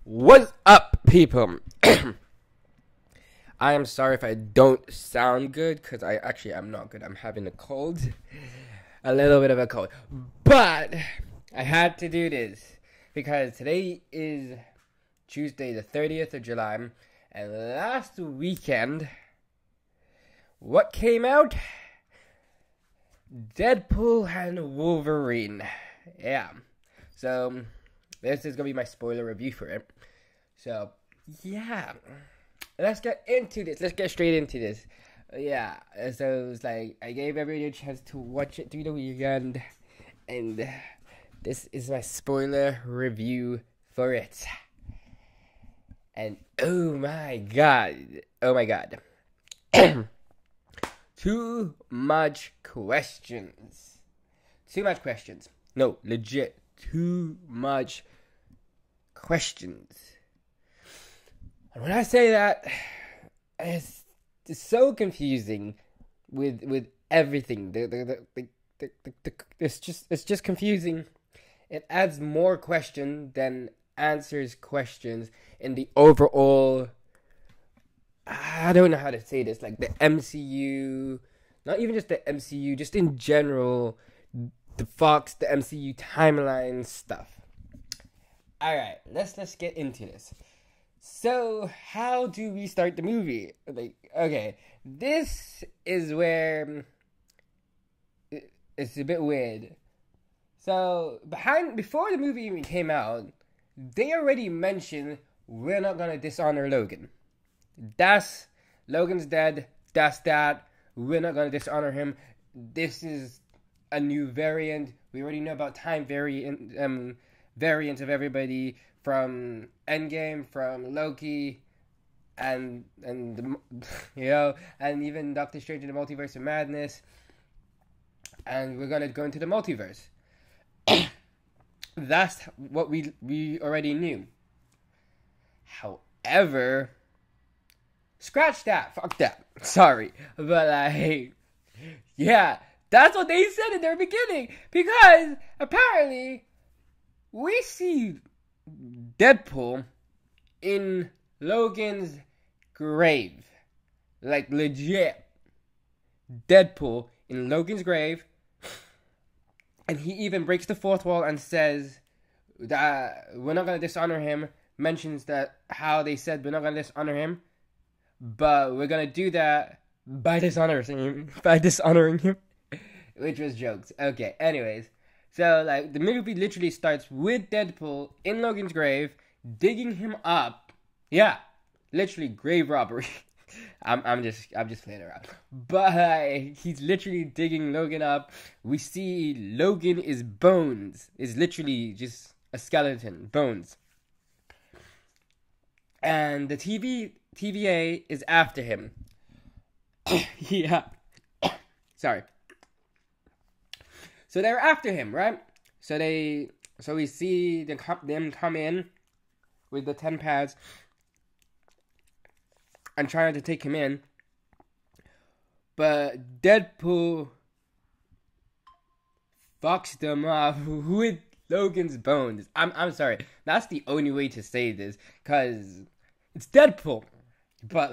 What's up, people? I am sorry if I don't sound good, because I actually am not good. I'm having a cold. A little bit of a cold. But I had to do this, because today is Tuesday, the 30th of July, and last weekend, what came out? Deadpool and Wolverine. Yeah. So, this is going to be my spoiler review for it. So, yeah. Let's get into this. Let's get straight into this. Yeah. So, it's like, I gave everybody a chance to watch it through the weekend. And this is my spoiler review for it. And, oh my god. Oh my god. Too much questions. Too much questions. No, legit. Too much questions. And when I say that, it's so confusing with everything. It's just confusing. It adds more question than answers questions in the overall. I don't know how to say this. Like the MCU, not even just the MCU, just in general. The MCU timeline stuff. Alright, let's get into this. So, how do we start the movie? Okay, this is where it's a bit weird. So, before the movie even came out, they already mentioned we're not gonna dishonor Logan. Logan's dead, that's that. We're not gonna dishonor him. This is a new variant. We already know about time variants of everybody from Endgame, from Loki, and and even Doctor Strange in the Multiverse of Madness. And we're gonna go into the multiverse. That's what we already knew. However, scratch that. Fuck that. Sorry, but yeah. That's what they said in their beginning. Because, apparently, we see Deadpool in Logan's grave. Like, legit. Deadpool in Logan's grave. And he even breaks the fourth wall and says that we're not going to dishonor him. Mentions that how they said we're not going to dishonor him. But we're going to do that by dishonoring him. Which was jokes. Okay, anyways. So, the movie literally starts with Deadpool in Logan's grave, digging him up. Yeah, literally grave robbery. I'm just playing around. But he's literally digging Logan up. We see Logan is bones. Is literally just a skeleton, bones. And the TVA is after him. Yeah. Sorry. So they're after him, right? So we see them come in with the 10 pads and trying to take him in. But Deadpool fucks them up with Logan's bones. I'm sorry. That's the only way to say this, cause it's Deadpool. But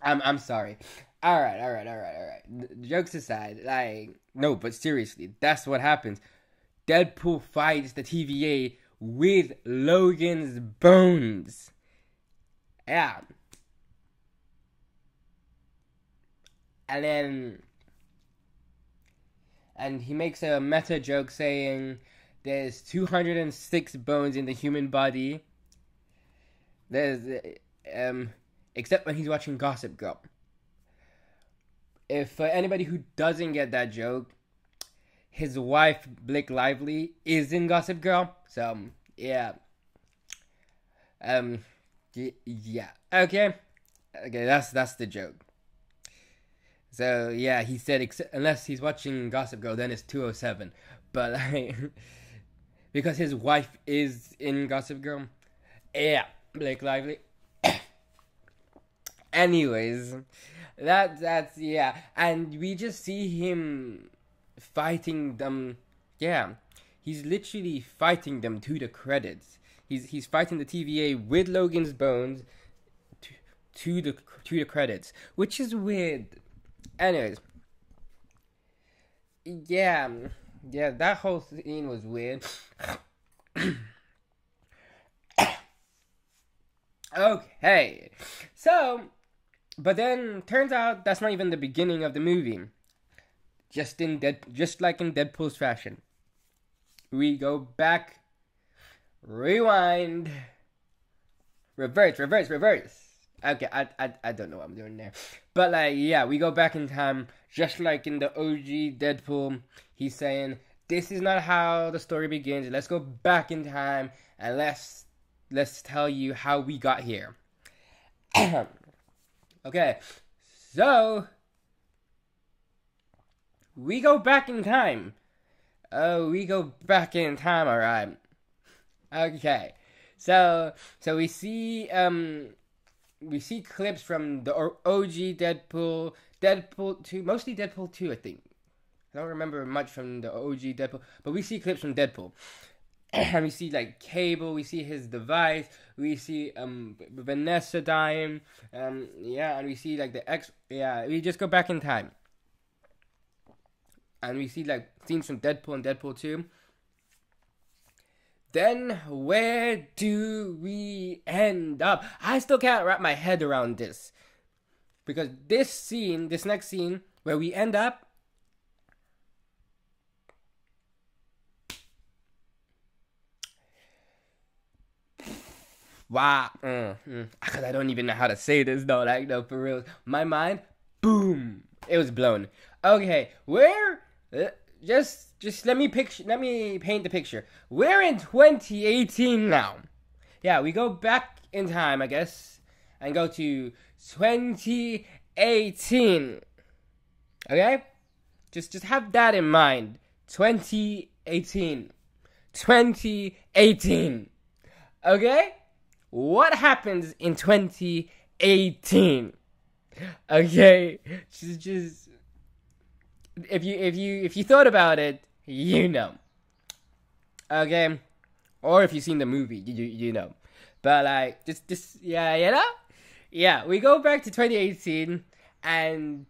I'm sorry. Alright. Jokes aside, no, but seriously, that's what happens. Deadpool fights the TVA with Logan's bones. Yeah. And he makes a meta joke saying there's 206 bones in the human body. There's, except when he's watching Gossip Girl. If anybody who doesn't get that joke, his wife, Blake Lively, is in Gossip Girl. So, yeah. Yeah. Okay, that's the joke. So, yeah, he said, unless he's watching Gossip Girl, then it's 207. But, because his wife is in Gossip Girl. Yeah, Blake Lively. Anyways, that's yeah, and we just see him fighting them. Yeah, he's literally fighting them to the credits. He's fighting the TVA with Logan's bones to the credits, which is weird. Anyways, yeah, that whole scene was weird. Okay, so, but then turns out that's not even the beginning of the movie. Just like in Deadpool's fashion, we go back, rewind, reverse. Okay, I don't know what I'm doing there, but like, yeah, we go back in time, just like in the OG Deadpool. He's saying, this is not how the story begins. Let's go back in time and let's tell you how we got here. Okay, so we go back in time. Oh, we go back in time, alright. Okay, so we see clips from the OG Deadpool, Deadpool 2, mostly Deadpool 2, I think. I don't remember much from the OG Deadpool, but we see clips from Deadpool. And we see like Cable, we see his device, we see Vanessa dying, and we see like we just go back in time. And we see like scenes from Deadpool and Deadpool 2. Then where do we end up? I still can't wrap my head around this. Because this next scene, where we end up, wow, because I don't even know how to say this though, like, no, for real. My mind, boom, it was blown. Okay, just let me paint the picture. We're in 2018 now. Yeah, we go back in time, I guess, and go to 2018. Okay? Just have that in mind. 2018. 2018. Okay? What happens in 2018? Okay? Just if you thought about it, you know. Okay? Or if you've seen the movie, you know. But like, just yeah, you know? Yeah, we go back to 2018 and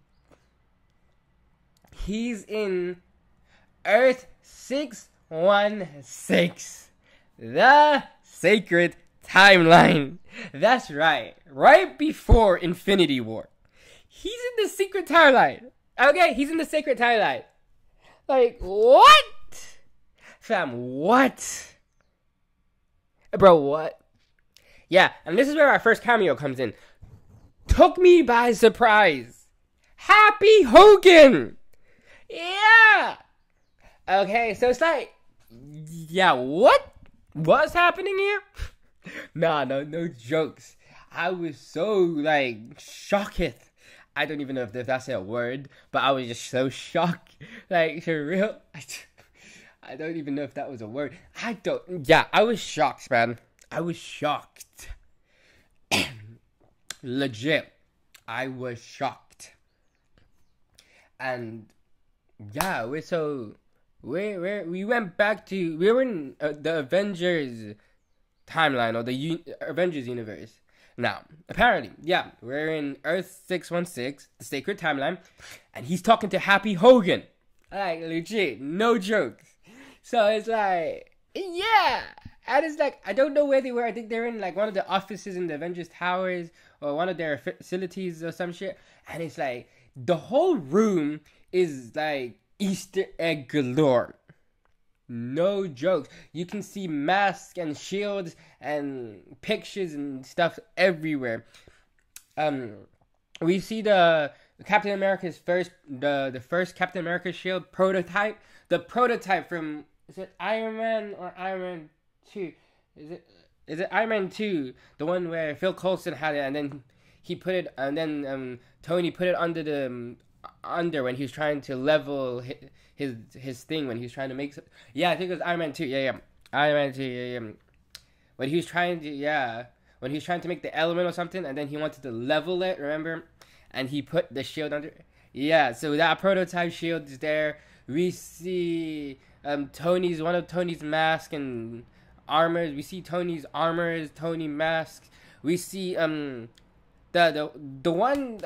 he's in Earth 616. The sacred timeline. That's right. Right before Infinity War. He's in the secret timeline. Okay, he's in the sacred timeline. Like, what? Fam, what? Bro, what? Yeah, and this is where our first cameo comes in. Took me by surprise. Happy Hogan! Yeah! Okay, so it's like, yeah, what? What's happening here? No jokes. I was so, like, shocked. I don't even know if that's a word, but I was just so shocked. Like, for real? I don't even know if that was a word. I was shocked, man. I was shocked. Legit. I was shocked. And, yeah, we went back to, we were in the Avengers timeline, or the Avengers universe. Now, apparently, yeah, we're in Earth 616, the sacred timeline, and he's talking to Happy Hogan. Like, legit, no jokes. So it's like, yeah. And it's like, I don't know where they were. I think they're in like one of the offices in the Avengers Towers, or one of their facilities or some shit. And it's like, the whole room is like Easter egg galore. No jokes. You can see masks and shields and pictures and stuff everywhere. We see the Captain America's the first Captain America shield prototype. The prototype from, is it Iron Man or Iron Man 2? Is it Iron Man 2? The one where Phil Coulson had it, and then he put it, and then Tony put it under when he was trying to level his thing, when he was trying to make. Yeah, I think it was Iron Man 2. Yeah. Iron Man 2. Yeah. When he was trying to make the element or something, and then he wanted to level it. Remember? And he put the shield under. Yeah. So that prototype shield is there. We see Tony's one of Tony's mask and armors. We see Tony's armors, Tony masks. We see the one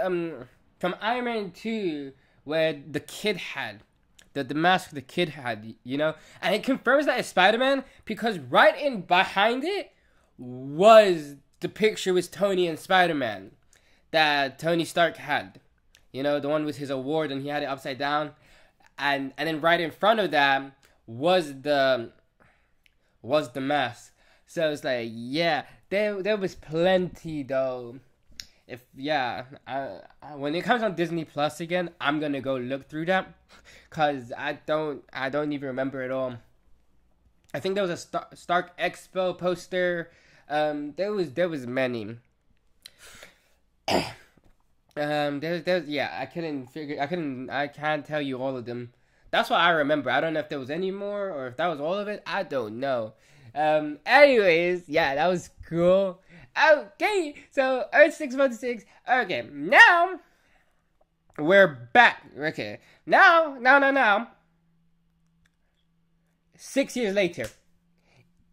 from Iron Man 2 where the kid had the mask the kid had, you know, and it confirms that it's Spider-Man because right in behind it was the picture with Tony and Spider-Man that Tony Stark had, you know, the one with his award and he had it upside down, and then right in front of that was the mask. So it's like, yeah, there was plenty though. If when it comes on Disney Plus again, I'm gonna go look through that, cause I don't even remember it all. I think there was a Stark Expo poster. There was many. I can't tell you all of them. That's what I remember. I don't know if there was any more or if that was all of it. I don't know. Anyways, yeah, that was cool. Okay, so Earth 616. Okay, now we're back. Okay, now 6 years later,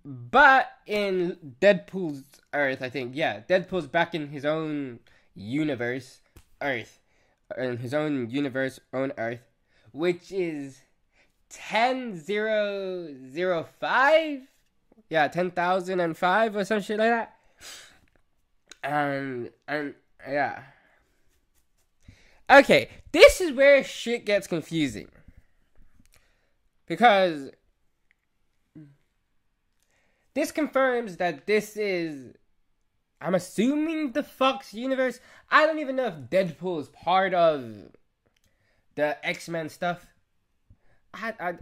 but in Deadpool's Earth, I think. Yeah, Deadpool's back in his own universe, Earth, in his own universe, own Earth, which is 10,005. Yeah, 10,005 or some shit like that. And yeah. Okay, this is where shit gets confusing. Because this confirms that this is, I'm assuming, the Fox universe. I don't even know if Deadpool is part of the X-Men stuff.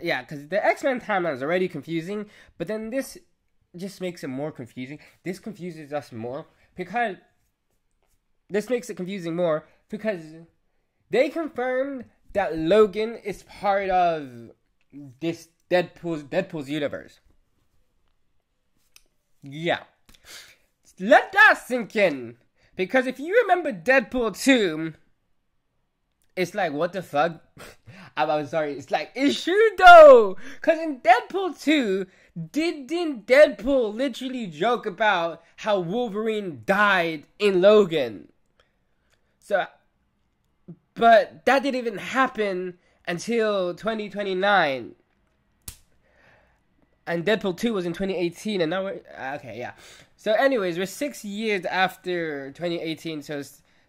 Yeah, because the X-Men timeline is already confusing, but then this just makes it more confusing. This confuses us more because this makes it confusing more because they confirmed that Logan is part of this Deadpool's universe. Yeah. Let that sink in. Because if you remember Deadpool 2, it's like, what the fuck? I'm sorry. It's like, it's true though. Because in Deadpool 2, didn't Deadpool literally joke about how Wolverine died in Logan? So, but that didn't even happen until 2029. And Deadpool 2 was in 2018, and now we're... Okay, yeah. So anyways, we're 6 years after 2018, so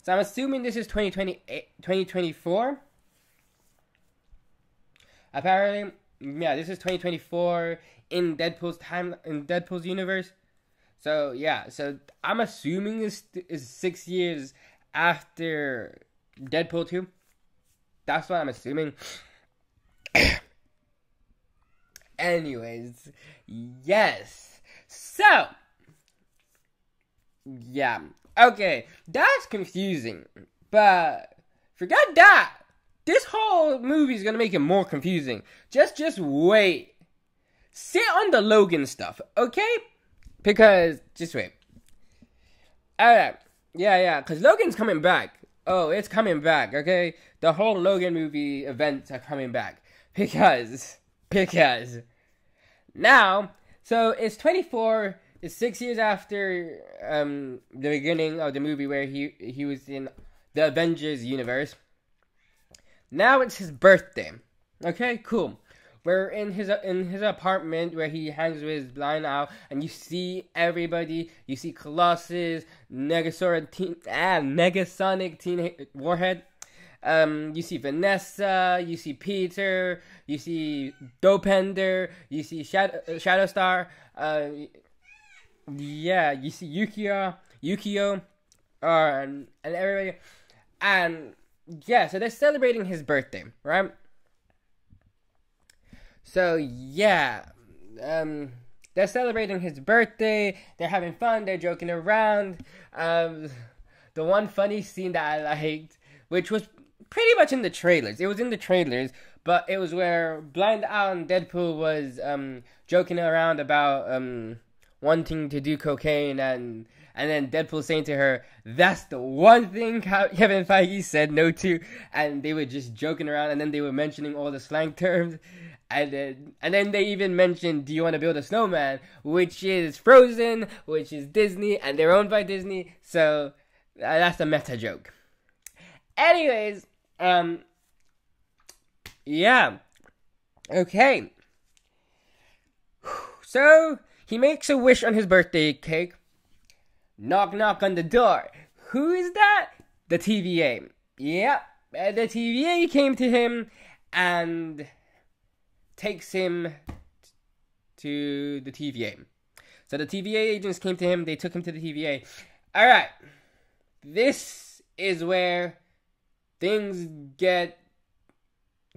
I'm assuming this is 2024. Apparently, yeah, this is 2024 in Deadpool's universe. So yeah, so I'm assuming this is 6 years after Deadpool 2. That's what I'm assuming. Anyways, yes. So, yeah. Okay, that's confusing. But forget that. This whole movie is gonna make it more confusing. Just wait. Sit on the Logan stuff, okay? Because, just wait. Alright. Yeah, because Logan's coming back. Oh, it's coming back, okay? The whole Logan movie events are coming back. Because now, so it's 24, it's 6 years after the beginning of the movie where he was in the Avengers universe. Now it's his birthday. Okay, cool. We're in his apartment where he hangs with his blind owl, and you see everybody. You see Colossus, Negasonic Teen Warhead. You see Vanessa, you see Peter, you see Dopender, you see Shadowstar, yeah, you see Yukio, and everybody, and yeah, so they're celebrating his birthday, right? So yeah, they're celebrating his birthday, they're having fun, they're joking around. The one funny scene that I liked, which was pretty much in the trailers. It was in the trailers, but it was where Blind Owl and Deadpool was joking around about wanting to do cocaine, and then Deadpool saying to her, "That's the one thing Kevin Feige said no to," and they were just joking around, and then they were mentioning all the slang terms, and then they even mentioned, "Do you want to build a snowman?" which is Frozen, which is Disney, and they're owned by Disney, so that's a meta joke. Anyways, yeah, okay. So he makes a wish on his birthday cake. Knock, knock on the door. Who is that? The TVA. Yep, the TVA came to him and takes him to the TVA. So the TVA agents came to him. They took him to the TVA. All right, this is where things get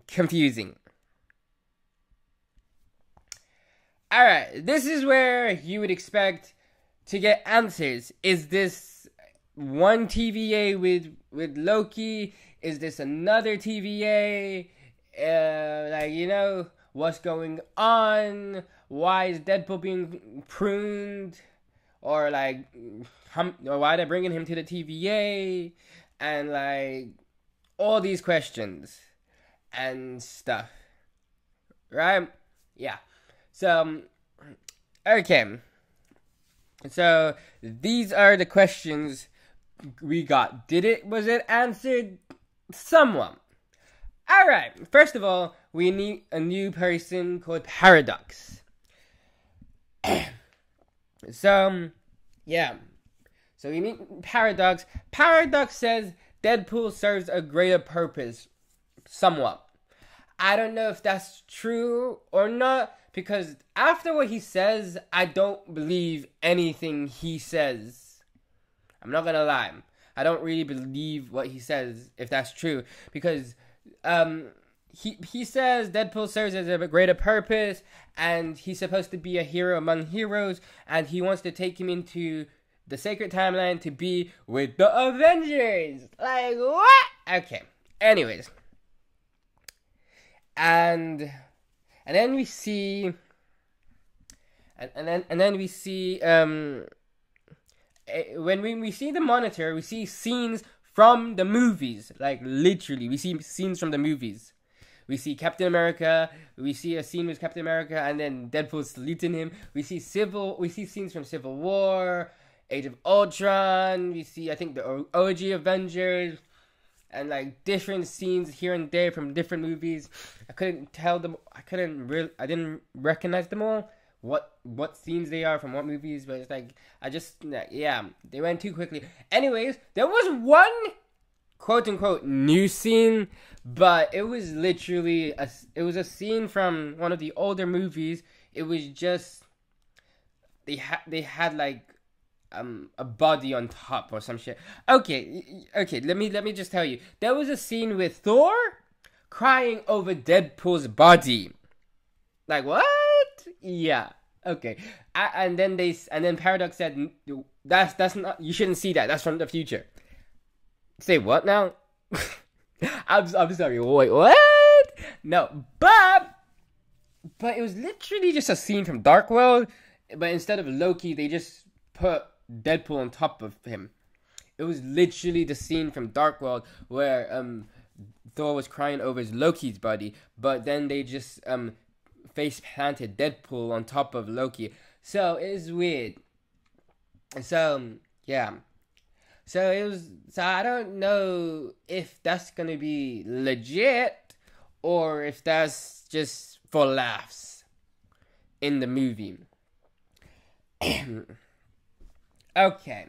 confusing. All right, this is where you would expect to get answers. Is this one TVA with Loki? Is this another TVA? What's going on? Why is Deadpool being pruned? Or why they're bringing him to the TVA? And all these questions and stuff, right? Yeah. So, okay. So, these are the questions we got. Was it answered? Somewhat. Alright, first of all, we need a new person called Paradox. So, yeah. So we meet Paradox. Paradox says Deadpool serves a greater purpose. Somewhat. I don't know if that's true or not, because after what he says, I don't believe anything he says. I'm not gonna lie. I don't really believe what he says, if that's true. Because he says Deadpool serves as a greater purpose, and he's supposed to be a hero among heroes, and he wants to take him into the sacred timeline to be with the Avengers. Like, what? Okay. Anyways. And then we see, and then we see, when we see the monitor, we see scenes from the movies. Like, literally, we see scenes from the movies. We see Captain America. We see a scene with Captain America, and then Deadpool saluting him. We see scenes from Civil War, Age of Ultron. We see, I think, the OG Avengers. And different scenes here and there from different movies. I couldn't tell them. I didn't recognize them all. What scenes they are from what movies. But it's they went too quickly. Anyways, there was one quote unquote new scene, but it was literally a scene from one of the older movies. It was just they had a body on top or some shit. Okay, let me just tell you. There was a scene with Thor crying over Deadpool's body. Like, what? Yeah. Okay. And then Paradox said, that's not, you shouldn't see that. That's from the future. Say what now? I'm sorry. Wait, what? No, but it was literally just a scene from Dark World, but instead of Loki, they just put Deadpool on top of him. It was literally the scene from Dark World where Thor was crying over his Loki's body, but then they just face planted Deadpool on top of Loki. So it was weird. So yeah. So I don't know if that's gonna be legit or if that's just for laughs in the movie. Okay.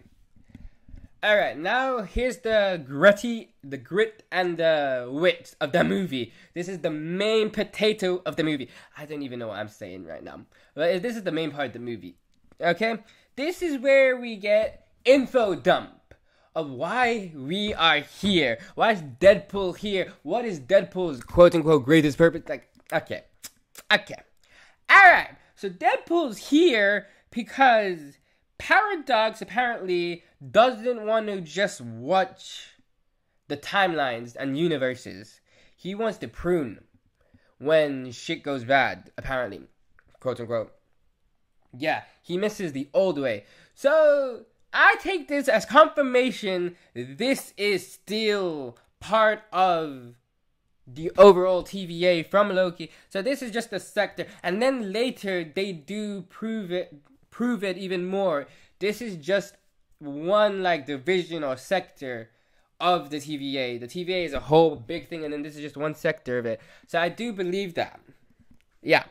Alright, now here's the grit and the wit of the movie. This is the main potato of the movie. I don't even know what I'm saying right now. But this is the main part of the movie. Okay? This is where we get info dump of why we are here. Why is Deadpool here? What is Deadpool's quote-unquote greatest purpose? Okay. Alright, so Deadpool's here because Paradox apparently doesn't want to just watch the timelines and universes. He wants to prune when shit goes bad, apparently. Quote unquote. Yeah, he misses the old way. So I take this as confirmation this is still part of the overall TVA from Loki. So this is just a sector, and then later they do prove it even more. This is just one like division or sector of the TVA. The TVA is a whole big thing, and then this is just one sector of it. So I do believe that. Yeah,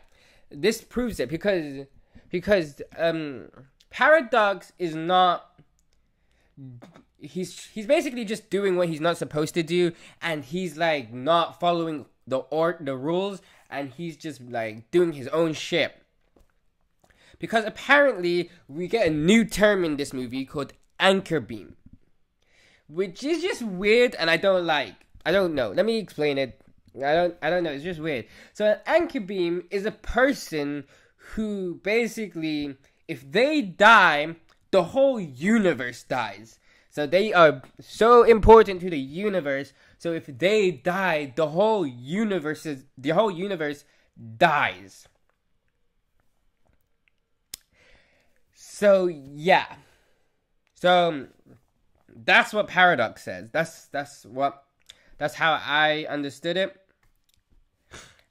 this proves it because Paradox is not. He's basically just doing what he's not supposed to do, and he's like not following the rules, and he's just like doing his own shit. Because apparently we get a new term in this movie called anchor beam, which is just weird, and I don't know. Let me explain it. I don't know. It's just weird. So an anchor beam is a person who basically, if they die, the whole universe dies. So they are so important to the universe. So if they die, the whole universe dies. So yeah. So that's what Paradox says. That's how I understood it.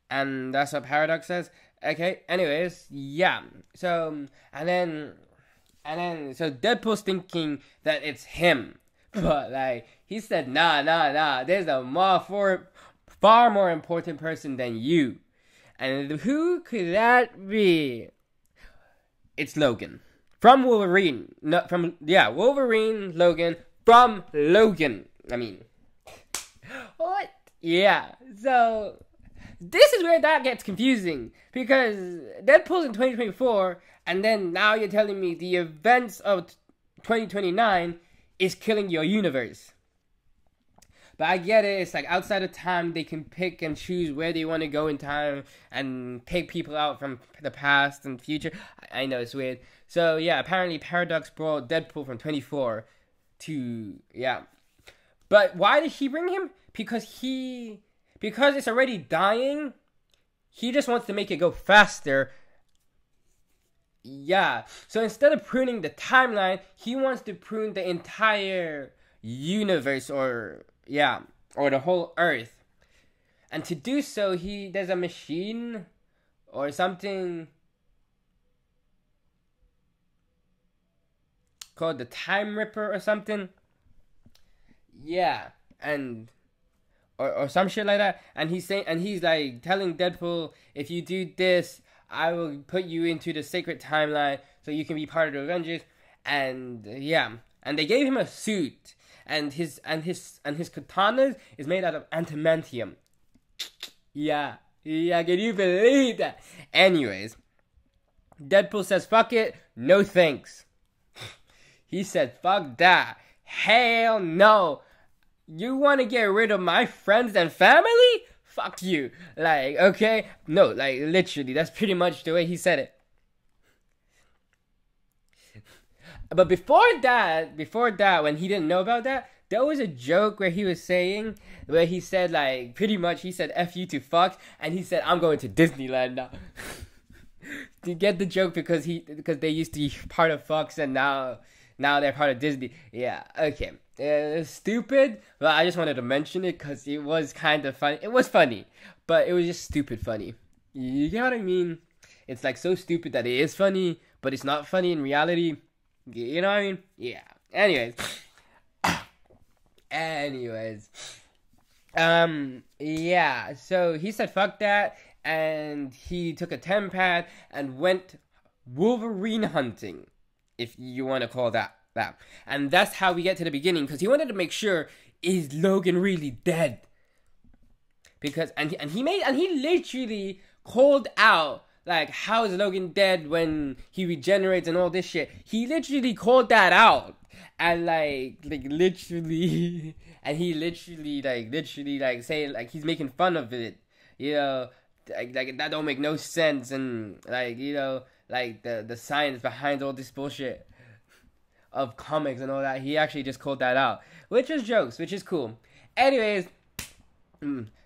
And that's what Paradox says. Okay, anyways, yeah. So so Deadpool's thinking that it's him. But like he said, nah. There's a far more important person than you. And who could that be? It's Logan. From Wolverine. Wolverine, Logan. From Logan. I mean. What? Yeah. So this is where that gets confusing. Because Deadpool's in 2024, and then now you're telling me the events of 2029 is killing your universe. But I get it, it's like outside of time, they can pick and choose where they want to go in time and pick people out from the past and future. I know, it's weird. So yeah, apparently Paradox brought Deadpool from 24 to, yeah. But why did he bring him? Because it's already dying, he just wants to make it go faster. Yeah, so instead of pruning the timeline, he wants to prune the entire universe or the whole Earth. And to do so, there's a machine or something called the Time Ripper or something. Yeah, and or some shit like that. And he's like telling Deadpool, if you do this, I will put you into the sacred timeline so you can be part of the Avengers. And yeah, and they gave him a suit, and his katana is made out of adamantium. Yeah, can you believe that? Anyways, Deadpool says, fuck it, no thanks. He said, fuck that, hell no. You want to get rid of my friends and family? Fuck you. Like, okay? No, like, literally, that's pretty much the way he said it. But before that, when he didn't know about that, there was a joke where he said, like, pretty much, he said, F you to fuck, and he said, I'm going to Disneyland now. Do you get the joke? Because they used to be part of Fox, and now they're part of Disney. Yeah, okay. It's stupid, but I just wanted to mention it because it was kind of funny. It was funny, but it was just stupid funny. You get what I mean? It's like so stupid that it is funny, but it's not funny in reality. You know what I mean? Yeah. Anyways. Yeah. So he said fuck that, and he took a tempad and went Wolverine hunting, if you want to call that. And that's how we get to the beginning, because he wanted to make sure, is Logan really dead? Because and he literally called out, like, how is Logan dead when he regenerates and all this shit. He literally called that out, and literally and he literally say, like, he's making fun of it, you know, like that don't make no sense, and like, you know, like the science behind all this bullshit of comics and all that. He actually just called that out, which is jokes, which is cool. Anyways,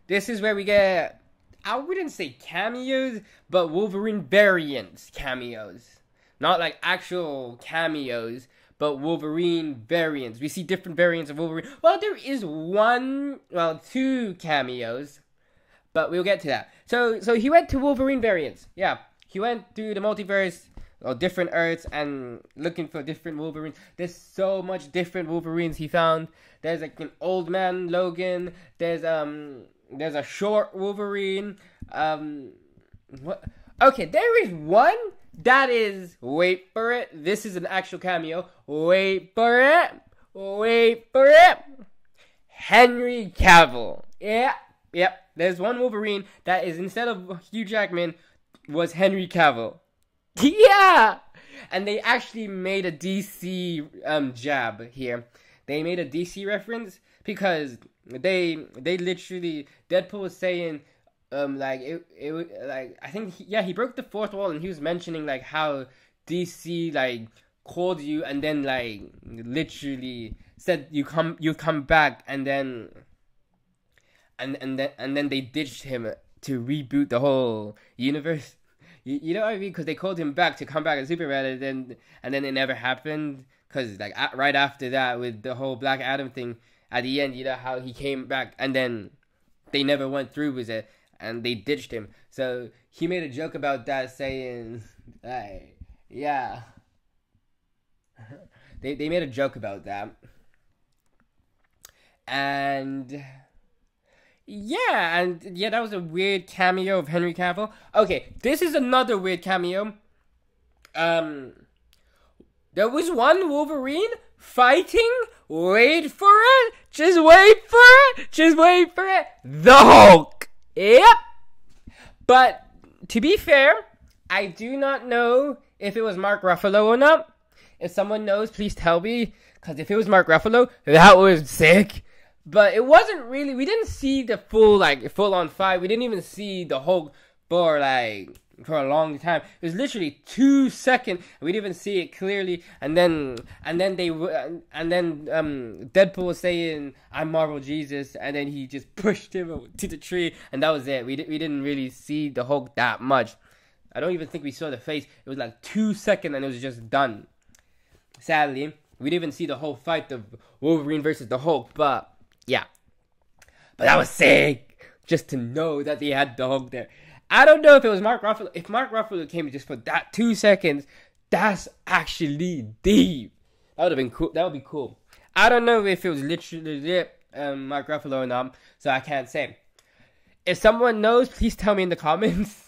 this is where we get, I wouldn't say cameos, but Wolverine variants cameos, not like actual cameos, but Wolverine variants. We see different variants of Wolverine. Well, there is two cameos, but we'll get to that. So he went to Wolverine variants. Yeah, he went to the multiverse or different Earths and looking for different Wolverines. There's so much different Wolverines he found. There's like an old man Logan. There's a short Wolverine. What? Okay, there is one that is, wait for it. This is an actual cameo. Wait for it. Wait for it. Henry Cavill. Yep. There's one Wolverine that is, instead of Hugh Jackman, was Henry Cavill. Yeah! And they actually made a DC jab here. They made a DC reference because they literally, Deadpool was saying I think he broke the fourth wall, and he was mentioning like how DC like called you and then like literally said you come back, and then they ditched him to reboot the whole universe. You know what I mean? Because they called him back to come back as Superman, and then it never happened. Because like right after that, with the whole Black Adam thing at the end, you know how he came back, and then they never went through with it, and they ditched him. So he made a joke about that, saying, like, yeah, they made a joke about that, and. Yeah, that was a weird cameo of Henry Cavill. Okay, this is another weird cameo. There was one Wolverine fighting. Wait for it. Just wait for it. The Hulk. Yep. But to be fair, I do not know if it was Mark Ruffalo or not. If someone knows, please tell me. Because if it was Mark Ruffalo, that was sick. But it wasn't really, we didn't see the full on fight. We didn't even see the Hulk for a long time. It was literally 2 seconds. We didn't even see it clearly. And then Deadpool was saying, "I'm Marvel Jesus," and then he just pushed him to the tree, and that was it. We didn't really see the Hulk that much. I don't even think we saw the face. It was like 2 seconds, and it was just done. Sadly, we didn't even see the whole fight of Wolverine versus the Hulk, but. Yeah. But that was sick. Just to know that they had the Hulk there. I don't know if it was Mark Ruffalo. If Mark Ruffalo came just for that 2 seconds, that's actually deep. That would have been cool. That would be cool. I don't know if it was literally Mark Ruffalo or not, so I can't say. If someone knows, please tell me in the comments.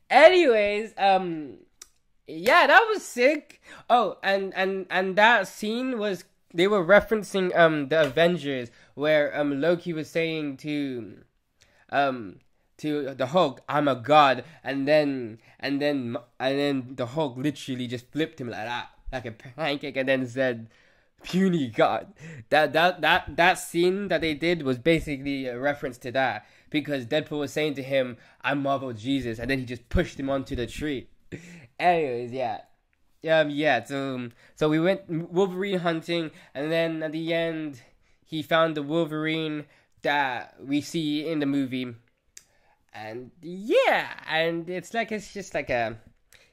Anyways, yeah, that was sick. Oh, and that scene was. They were referencing the Avengers, where Loki was saying to the Hulk, "I'm a god," and then the Hulk literally just flipped him like that, like a pancake, and then said, "Puny god." That scene that they did was basically a reference to that, because Deadpool was saying to him, "I'm Marvel Jesus," and then he just pushed him onto the tree. Anyways, yeah. So we went Wolverine hunting, and then at the end, he found the Wolverine that we see in the movie, and yeah, and it's just like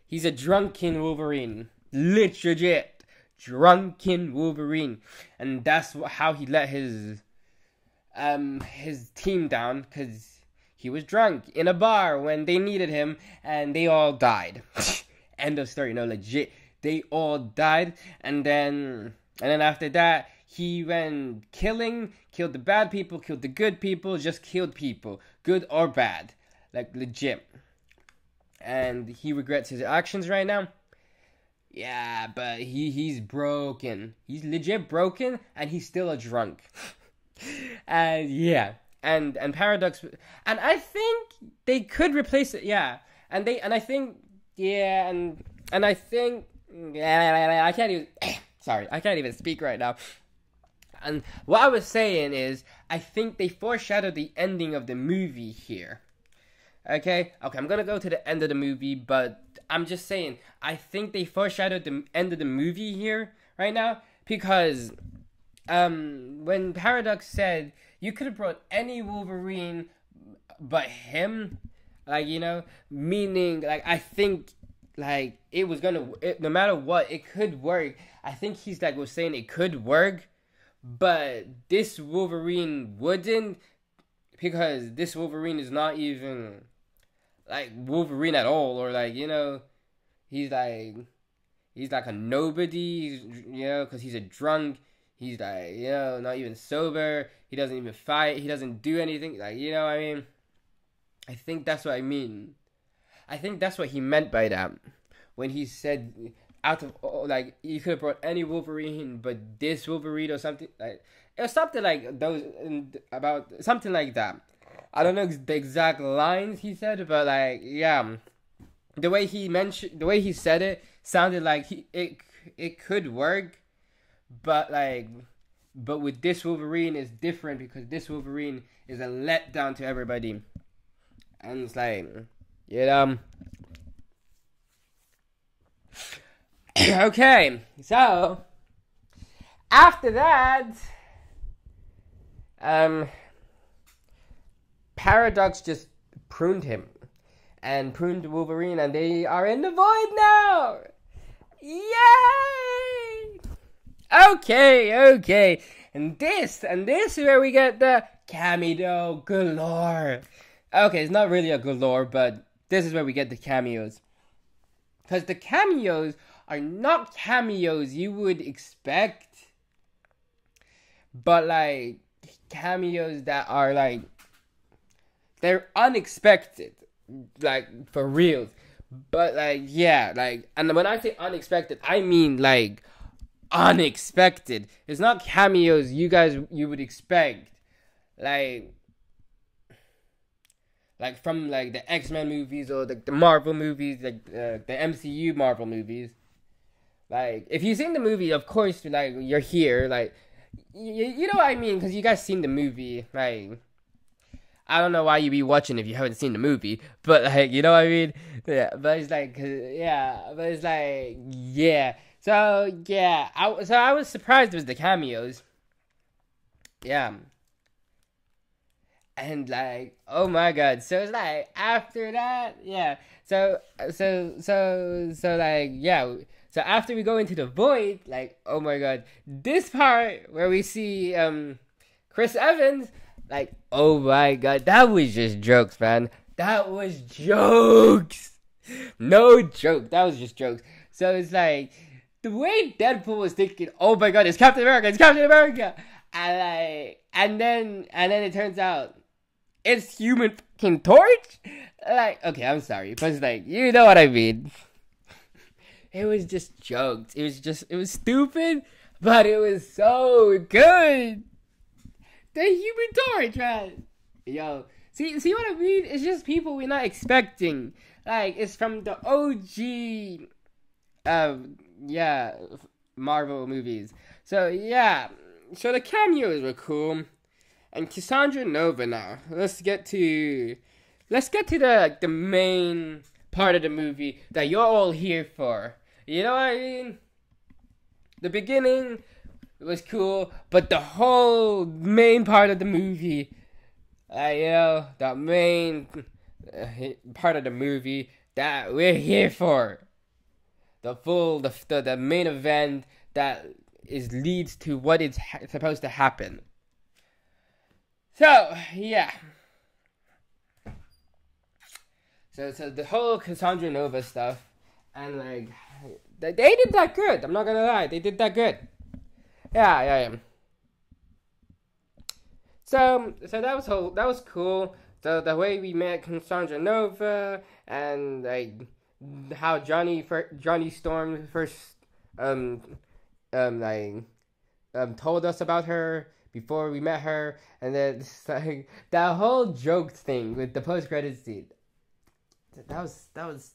he's a drunken Wolverine, legit drunken Wolverine, and that's how he let his team down, because he was drunk in a bar when they needed him, and they all died. End of story. No, legit. They all died. And then after that, he went killed the bad people, killed the good people, just killed people. Good or bad. Like, legit. And he regrets his actions right now. Yeah, but he's broken. He's legit broken, and he's still a drunk. And yeah. And Paradox, and I think they could replace it, yeah. And I think I can't even I can't even speak right now. And what I was saying is, I think they foreshadowed the ending of the movie here. Okay, I'm gonna go to the end of the movie, but I'm just saying, I think they foreshadowed the end of the movie here right now, because when Paradox said you could have brought any Wolverine but him, like, you know, meaning, like, I think, like it was no matter what, it could work. I think he's like was saying it could work, but this Wolverine wouldn't, because this Wolverine is not even like Wolverine at all, or like, you know, he's like a nobody, you know, because he's a drunk. He's like, you know, not even sober. He doesn't even fight. He doesn't do anything. Like, you know what I mean? I think that's what I mean. I think that's what he meant by that. When he said, out of, like, you could have brought any Wolverine, but this Wolverine or something. Like, it was something like those, about, something like that. I don't know the exact lines he said, but, like, yeah. The way he said it sounded like it could work. But with this Wolverine is different, because this Wolverine is a letdown to everybody. And it's like, you know. Okay, so after that, Paradox just pruned him and pruned Wolverine, and they are in the void now. Yay! Okay. And this is where we get the cameo galore. Okay, it's not really a galore, but this is where we get the cameos. Because the cameos are not cameos you would expect, but like cameos that are like, they're unexpected, like for real. But like, yeah, like, and when I say unexpected, I mean like unexpected. It's not cameos you would expect, like from like the X-Men movies or the Marvel movies, like the MCU Marvel movies. Like, if you've seen the movie, of course, like, you're here, like, you know what I mean, because you guys seen the movie. Like, I don't know why you be watching if you haven't seen the movie, but like, you know what I mean? Yeah, but it's like, yeah. So yeah, I was surprised with the cameos. Yeah. And like, oh my god. So it's like, after that, yeah. So like, yeah. So after we go into the void, like, oh my god, this part where we see Chris Evans, like, oh my god, that was just jokes, man. That was jokes. No joke. That was just jokes. So it's like, the way Deadpool was thinking, oh my god, it's Captain America. And then it turns out it's Human fucking Torch. Like, okay, I'm sorry, but it's like, you know what I mean. It was just jokes. It was stupid, but it was so good. The Human Torch, man. Yo, see what I mean? It's just people we're not expecting. Like, it's from the OG, Marvel movies. So yeah, so the cameos were cool. And Cassandra Nova now. Let's get to the main part of the movie that you're all here for. You know what I mean? The beginning was cool, but the whole main part of the movie, the main part of the movie that we're here for. The main event that leads to what is supposed to happen. So, yeah. So the whole Cassandra Nova stuff, and like, they did that good. I'm not gonna lie, they did that good. Yeah. So that was cool. So the way we met Cassandra Nova, and like how Johnny Storm first told us about her before we met her, and then it's like that whole joke thing with the post-credits scene. That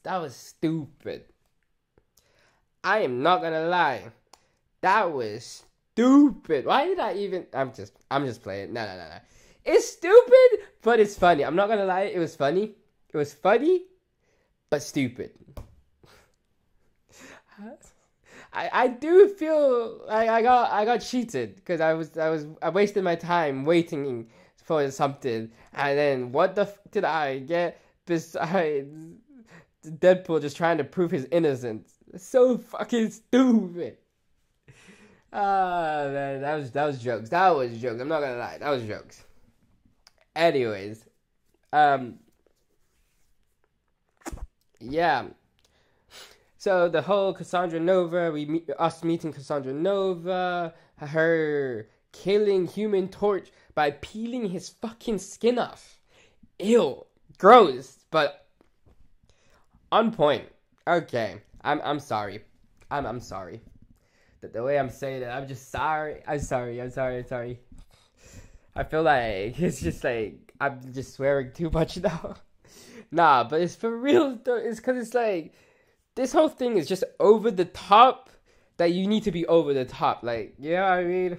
was stupid. I am not gonna lie. That was stupid. Why did I even? I'm just playing. No. It's stupid, but it's funny. I'm not gonna lie. It was funny. It was funny, but stupid. I do feel like I got cheated, because I wasted my time waiting for something, and then what the did I get besides Deadpool just trying to prove his innocence. It's so fucking stupid. Man, that was jokes. That was jokes. I'm not gonna lie, that was jokes. Anyways, yeah. So the whole Cassandra Nova, us meeting Cassandra Nova, her killing Human Torch by peeling his fucking skin off. Ew, gross, but on point. Okay, I'm sorry. I'm sorry. The way I'm saying it, I'm just sorry. I'm sorry. I feel like it's just like I'm just swearing too much now. Nah, but it's for real though. It's because it's like this whole thing is just over the top that you need to be over the top. Like, you know what I mean?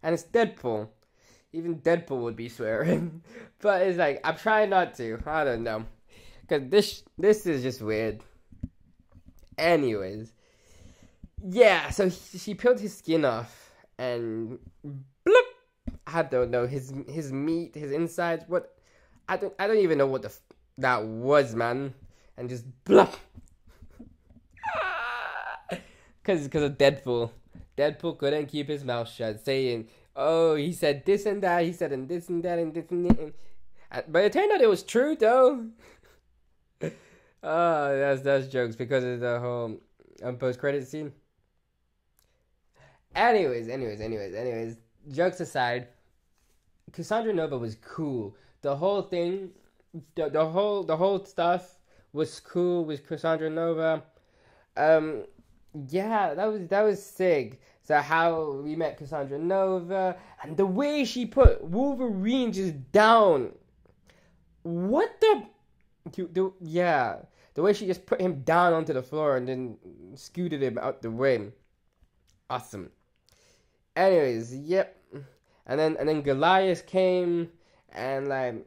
And it's Deadpool. Even Deadpool would be swearing. But it's like, I'm trying not to. I don't know. Because this is just weird. Anyways. Yeah, so she peeled his skin off. And bloop! I don't know. His meat, his insides, what... I don't even know what that was, man. And just blup. Because of Deadpool. Deadpool couldn't keep his mouth shut, saying, oh, he said this and that, he said and this and that and this and that. But it turned out it was true, though. Oh, that's jokes because of the whole post-credit scene. Anyways. Jokes aside, Cassandra Nova was cool. The whole thing, the whole stuff was cool with Cassandra Nova. Yeah, that was sick. So how we met Cassandra Nova and the way she put Wolverine just down. What the way she just put him down onto the floor and then scooted him out the way. Awesome. Anyways, yep. And then Goliath came and and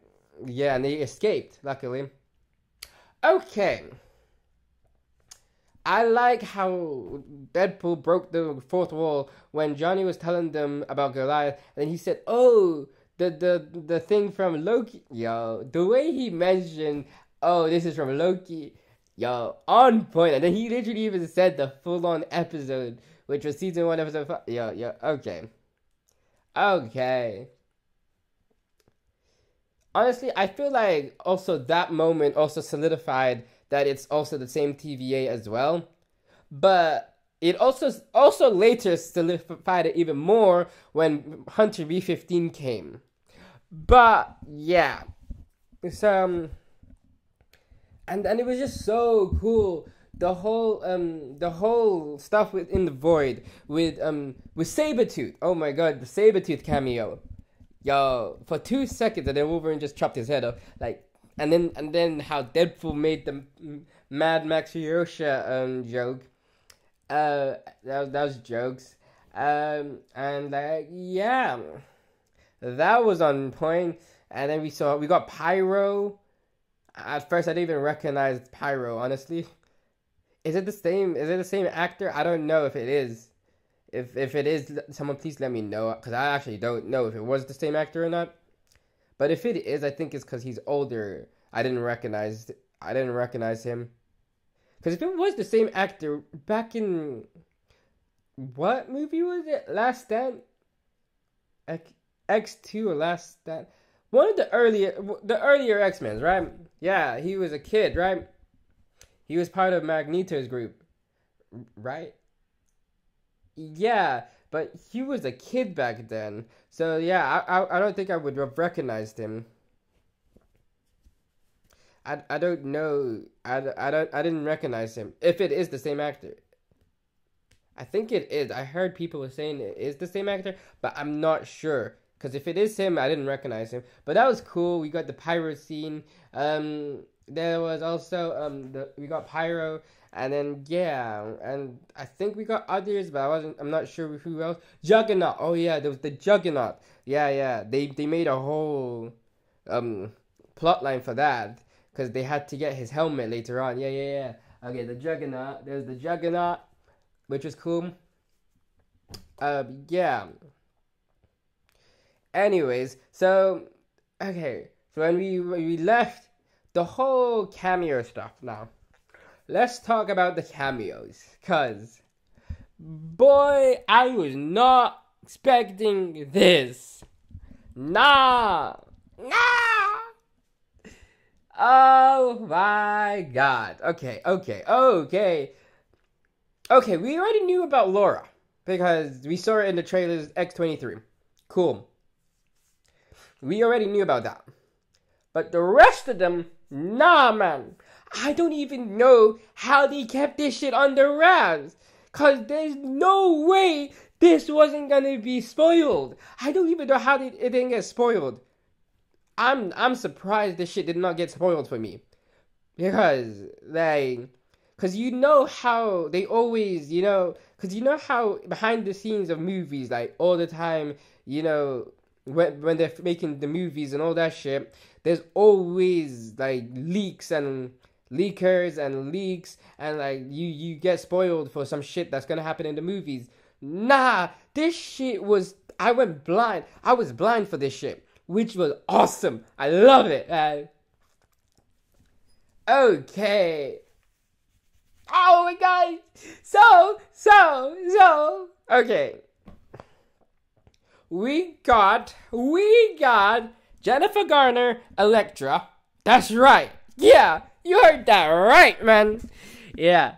they escaped, luckily. Okay. I like how Deadpool broke the fourth wall when Johnny was telling them about Goliath, and he said, "Oh, the thing from Loki." Yo, the way he mentioned, "Oh, this is from Loki," yo, on point. And then he literally even said the full-on episode, which was season 1, episode 5. Yo, okay. Honestly, I feel like also that moment also solidified that it's also the same TVA as well. But it also later solidified it even more when Hunter B-15 came. But yeah. So and it was just so cool. The whole stuff within the void with Sabretooth. Oh my god, the Sabretooth cameo. Yo, for 2 seconds and then Wolverine just chopped his head off. Like, and then how Deadpool made the Mad Max Hiroshima joke. That was jokes. And like, yeah, that was on point. And then we got Pyro. At first, I didn't even recognize Pyro. Honestly, is it the same actor? I don't know if it is. If it is, someone please let me know, because I actually don't know if it was the same actor or not. But if it is, I think it's because he's older. I didn't recognize him. Because if it was the same actor back in what movie was it? Last Stand, X2 or Last Stand? One of the earlier X-Men, right? Yeah, he was a kid, right? He was part of Magneto's group, right? Yeah, but he was a kid back then. So yeah, I don't think I would have recognized him. I don't know. I didn't recognize him. If it is the same actor. I think it is. I heard people were saying it is the same actor, but I'm not sure. Because if it is him, I didn't recognize him. But that was cool. We got the Pyro scene. There was also we got Pyro, and then yeah, and I think we got others, but I'm not sure who else. Juggernaut. Oh yeah, there was the Juggernaut. Yeah. They made a whole plot line for that because they had to get his helmet later on. Yeah. Okay, the Juggernaut. There's the Juggernaut, which was cool. Yeah. Anyways, okay. So when we left the whole cameo stuff now. let's talk about the cameos. Cause, boy, I was not expecting this. Nah. Oh my god. Okay. Okay, we already knew about Laura. Because we saw it in the trailers X-23. Cool. We already knew about that. But the rest of them, nah, man. I don't even know how they kept this shit under wraps. Cause there's no way this wasn't gonna be spoiled. I don't even know how it didn't get spoiled. I'm surprised this shit did not get spoiled for me. Because, like, cause you know how they always, cause you know how behind the scenes of movies, like, all the time, when they're making the movies and all that shit, there's always, like, leaks and leakers and leaks, and, like, you get spoiled for some shit that's gonna happen in the movies. Nah, this shit was, I went blind. I was blind for this shit, which was awesome. I love it, man. Okay. Oh my god. So, okay. We got Jennifer Garner, Elektra. That's right. Yeah, you heard that right, man. Yeah.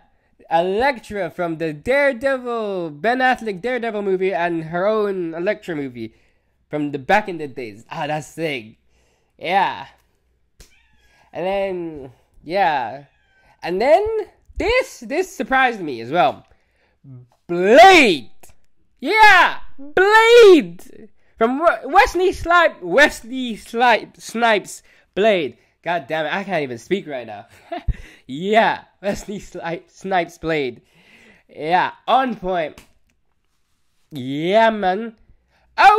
Elektra from the Ben Affleck Daredevil movie and her own Elektra movie from the back in the days. Ah, that's sick. Yeah. And then, yeah. And then, this surprised me as well. Blade! Yeah! Blade! From Wesley Snipes' Blade. God damn it, I can't even speak right now. Yeah, Wesley Snipes' Blade. Yeah, on point. Yeah, man.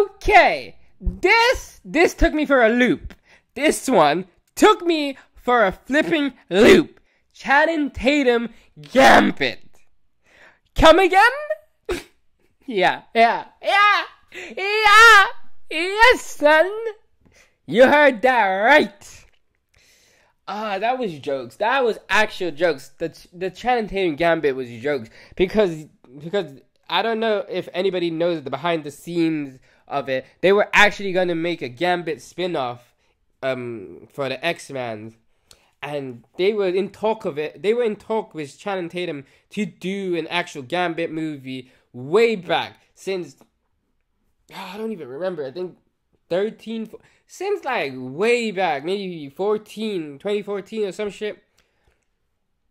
Okay, this took me for a loop. This one took me for a flipping loop. Channing Tatum Gambit. Come again? Yeah. Yes, son. You heard that right. That was jokes. That was actual jokes. The Channing Tatum Gambit was jokes because I don't know if anybody knows the behind the scenes of it. They were actually gonna make a Gambit spin-off for the X-Men. And they were in talk of it. They were in talk with Channing Tatum to do an actual Gambit movie way back since I don't even remember. I think 13 since like way back, maybe 2014 or some shit.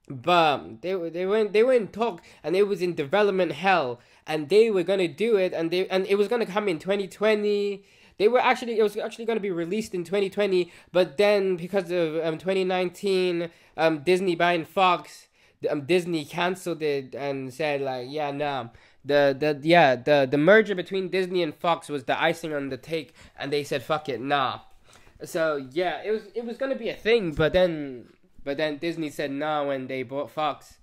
But they were in talk and it was in development hell and they were gonna do it and it was gonna come in 2020. It was actually going to be released in 2020, but then because of 2019, Disney buying Fox, Disney canceled it and said like, yeah, no, the merger between Disney and Fox was the icing on the cake, and they said fuck it, nah. So yeah, it was going to be a thing, but then Disney said no when they bought Fox.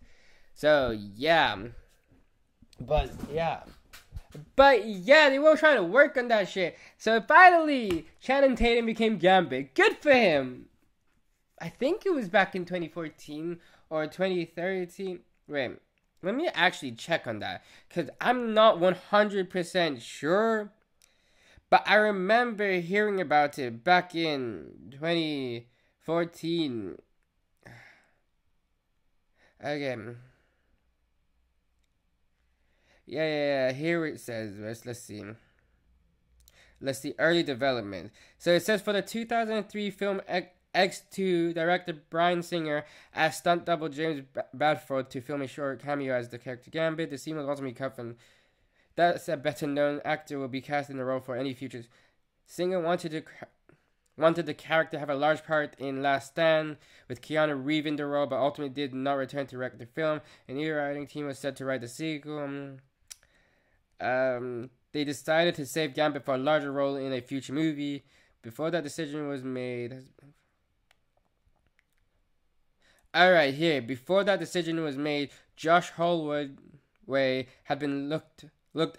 So yeah, but yeah. But yeah, they were trying to work on that shit. So finally, Channing Tatum became Gambit. Good for him. I think it was back in 2014 or 2013. Wait, let me actually check on that. Because I'm not 100% sure. But I remember hearing about it back in 2014. Again. Yeah. Here it says, let's see. Let's see, early development. So it says for the 2003 film X2, director Bryan Singer asked stunt double James Bradford to film a short cameo as the character Gambit. The scene was ultimately cut from. That's a better-known actor will be cast in the role for any futures. Singer wanted the character to have a large part in Last Stand, with Keanu Reeves in the role, but ultimately did not return to direct the film. A new writing team was set to write the sequel. They decided to save Gambit for a larger role in a future movie. Before that decision was made... Alright, here. Before that decision was made, Josh Holloway had been looked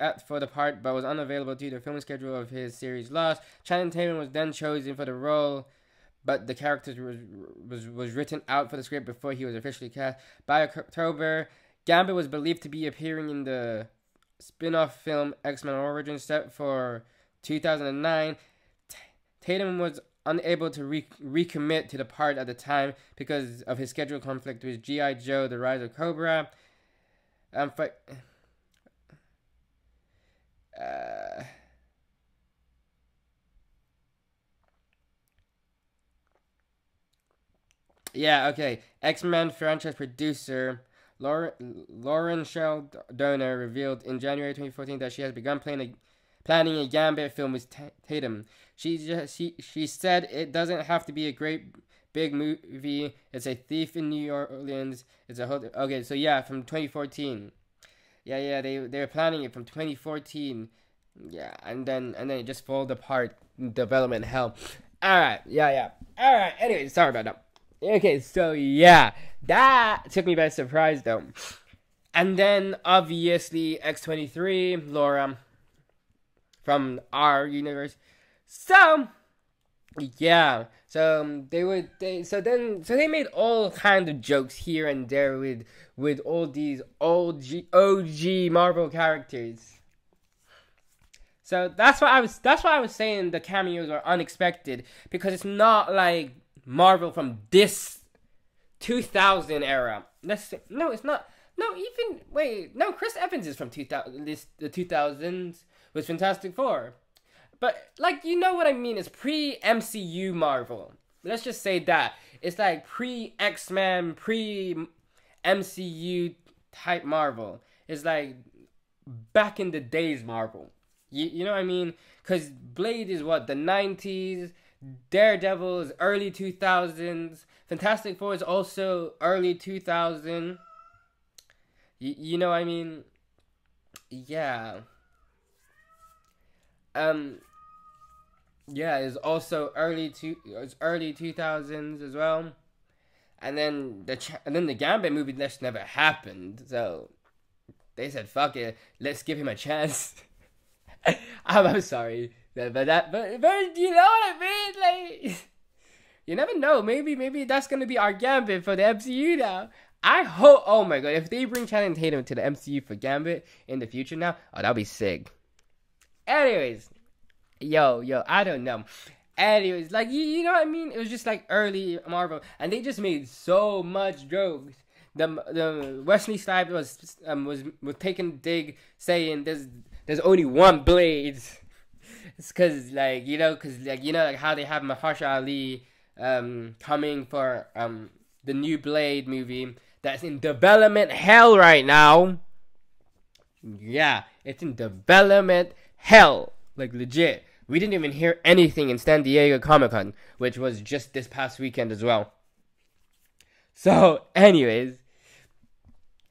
at for the part, but was unavailable due to the film schedule of his series Lost. Channing Tatum was then chosen for the role, but the character was written out for the script before he was officially cast. By October, Gambit was believed to be appearing in the spin-off film X-Men Origins set for 2009. Tatum was unable to recommit to the part at the time because of his schedule conflict with G.I. Joe: The Rise of Cobra. X-Men franchise producer Lauren Sheldona revealed in January 2014 that she has begun planning a Gambit film with Tatum. She said it doesn't have to be a great big movie. It's a thief in New Orleans. It's a whole from 2014. They were planning it from 2014. And then it just falls apart in development hell. Alright. Alright, anyway, sorry about that. Okay, so that took me by surprise though. And then obviously X-23, Laura from our universe. So they made all kinds of jokes here and there with all these OG Marvel characters. So that's why I was saying the cameos are unexpected, because it's not like Marvel from this 2000 era. It's not. Chris Evans is from the 2000s with Fantastic Four. But, you know what I mean? It's pre-MCU Marvel. Let's just say that. It's like pre-X-Men, pre-MCU type Marvel. It's like back in the days Marvel. You know what I mean? Because Blade is the 90s. Daredevil is early 2000s. Fantastic Four is also early 2000. You know what I mean? Yeah. It's also early 2000s as well. And then the Gambit movie just never happened. So they said, "Fuck it, let's give him a chance." I'm sorry, but you know what I mean? You never know. Maybe that's gonna be our Gambit for the MCU now. I hope. Oh my god, if they bring Channing Tatum to the MCU for Gambit in the future now, that'll be sick. Anyways, I don't know. Anyways, you know what I mean? It was just early Marvel, and they just made so much jokes. The Wesley Snipes was taking a dig, saying there's only one Blade. It's because how they have Mahershala Ali coming for the new Blade movie that's in development hell right now. Yeah, it's in development hell, legit. We didn't even hear anything in San Diego Comic-Con, which was just this past weekend as well. So, anyways,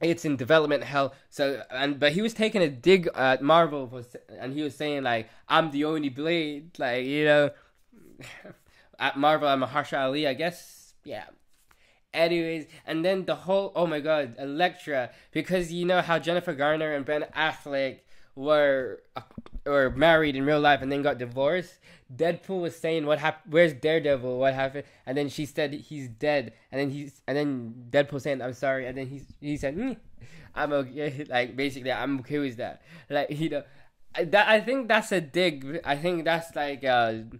it's in development hell. So, but he was taking a dig at Marvel, and he was saying I'm the only Blade, at Marvel, I'm Mahershala Ali, I guess. Yeah. Anyways, and then the whole, oh my god, Elektra, because you know how Jennifer Garner and Ben Affleck were married in real life and then got divorced. Deadpool was saying, "What happened? Where's Daredevil? What happened?" And then she said he's dead. And then Deadpool saying, "I'm sorry." And then he said, "I'm okay." Basically, I'm okay with that. That I think that's a dig. I think that's an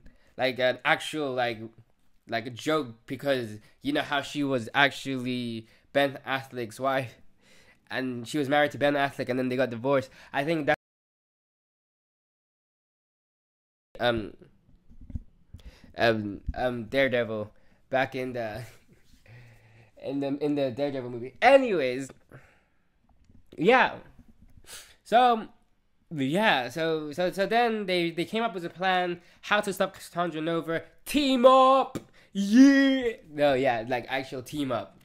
actual a joke, because you know how she was actually Ben Affleck's wife, and she was married to Ben Affleck, and then they got divorced. I think that Daredevil back in the Daredevil movie. Anyways, So then they came up with a plan how to stop Cassandra Nova. Team up. Actual team up.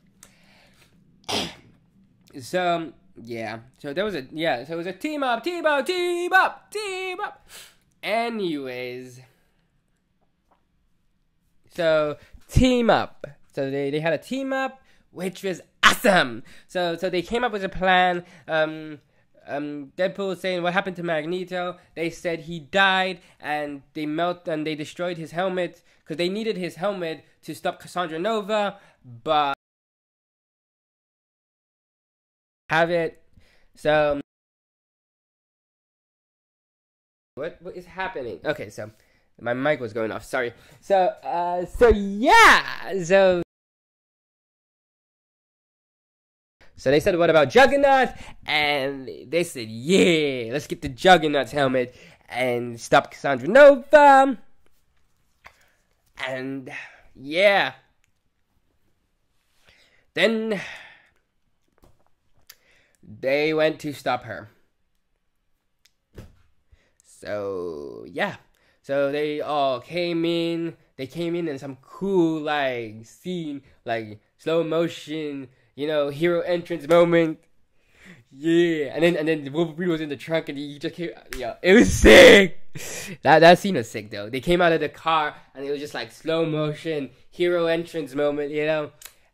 So there was a team up. Anyways, so team up. So they had a team up, which was awesome. So they came up with a plan. Deadpool was saying what happened to Magneto. They said he died, and they destroyed his helmet because they needed his helmet to stop Cassandra Nova, but have it. So what is happening? Okay, so my mic was going off. Sorry. So they said, what about Juggernaut? And they said, yeah, let's get the Juggernaut's helmet and stop Cassandra Nova. And yeah. Then they went to stop her. So yeah. So they all came in. They came in some cool like scene, like slow motion, hero entrance moment. Yeah, and then Wolverine was in the trunk and he just came. Yeah, it was sick. That scene was sick though. They came out of the car and it was just like slow motion hero entrance moment,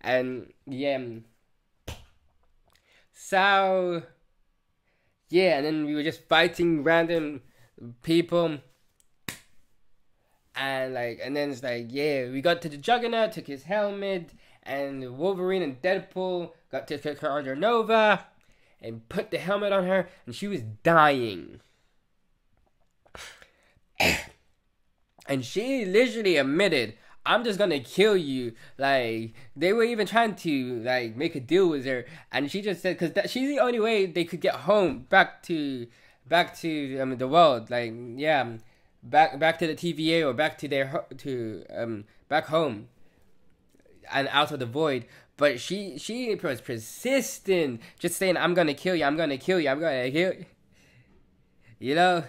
and yeah. So yeah, and then we were just fighting random people. And then it's like, yeah, we got to the Juggernaut, took his helmet, and Wolverine and Deadpool got to Cassandra Nova and put the helmet on her, and she was dying. And she literally admitted, I'm just gonna kill you. Like, they were even trying to, like, make a deal with her, and she just said, because she's the only way they could get home, back to the world, like, yeah. Back to the TVA or back to back home and out of the void. But she was persistent, just saying, I'm gonna kill you, I'm gonna kill you, I'm gonna kill you.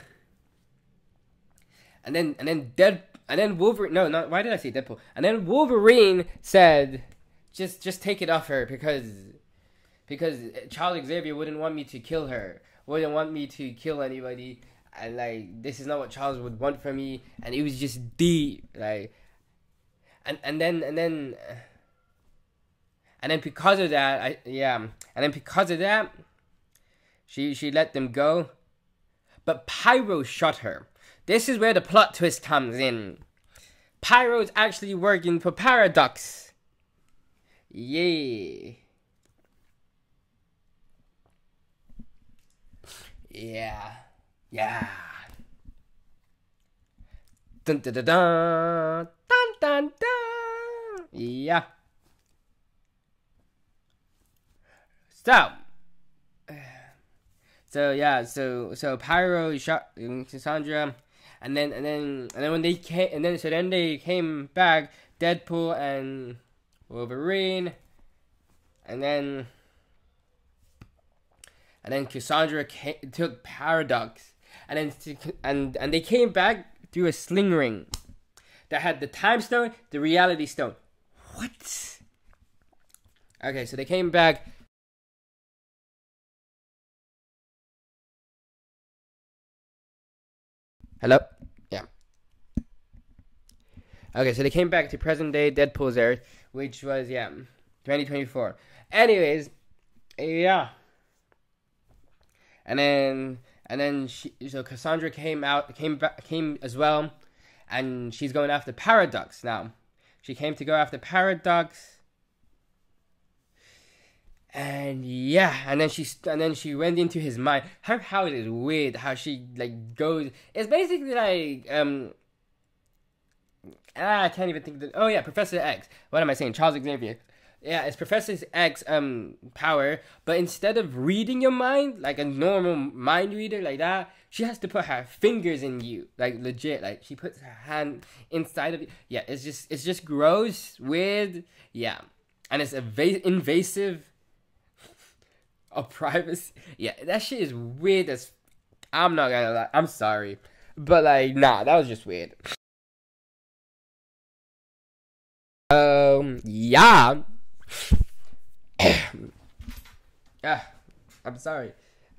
And then Wolverine, no, why did I say Deadpool? And then Wolverine said, just take it off her because Charles Xavier wouldn't want me to kill her, wouldn't want me to kill anybody. And like, this is not what Charles would want from me, and it was just deep, like, and then because of that, she let them go, but Pyro shot her. This is where the plot twist comes in. Pyro's actually working for Paradox. Yeah. Yeah. Dun dun dun dun dun dun dun. Yeah. So Pyro shot Cassandra, and then when they came back, Deadpool and Wolverine, and then Cassandra took Paradox, and they came back through a sling ring that had the Time Stone, the Reality Stone. What? Okay, so they came back. Hello? Yeah. Okay, so they came back to present day Deadpool's Earth, which was 2024. Anyways, yeah. And then so Cassandra came as well, and she's going after Paradox now. She came to go after Paradox, and then she went into his mind. How it is weird how she like goes. It's basically like I can't even think of Professor X. What am I saying? Charles Xavier. Yeah, it's Professor X power, but instead of reading your mind like a normal mind reader like that, she has to put her fingers in you, like legit. Like she puts her hand inside of you. Yeah, it's just gross, weird. Yeah, and it's invasive of privacy. Yeah, that shit is weird as. I'm not gonna lie. I'm sorry, but like, nah, that was just weird. Yeah. I'm sorry.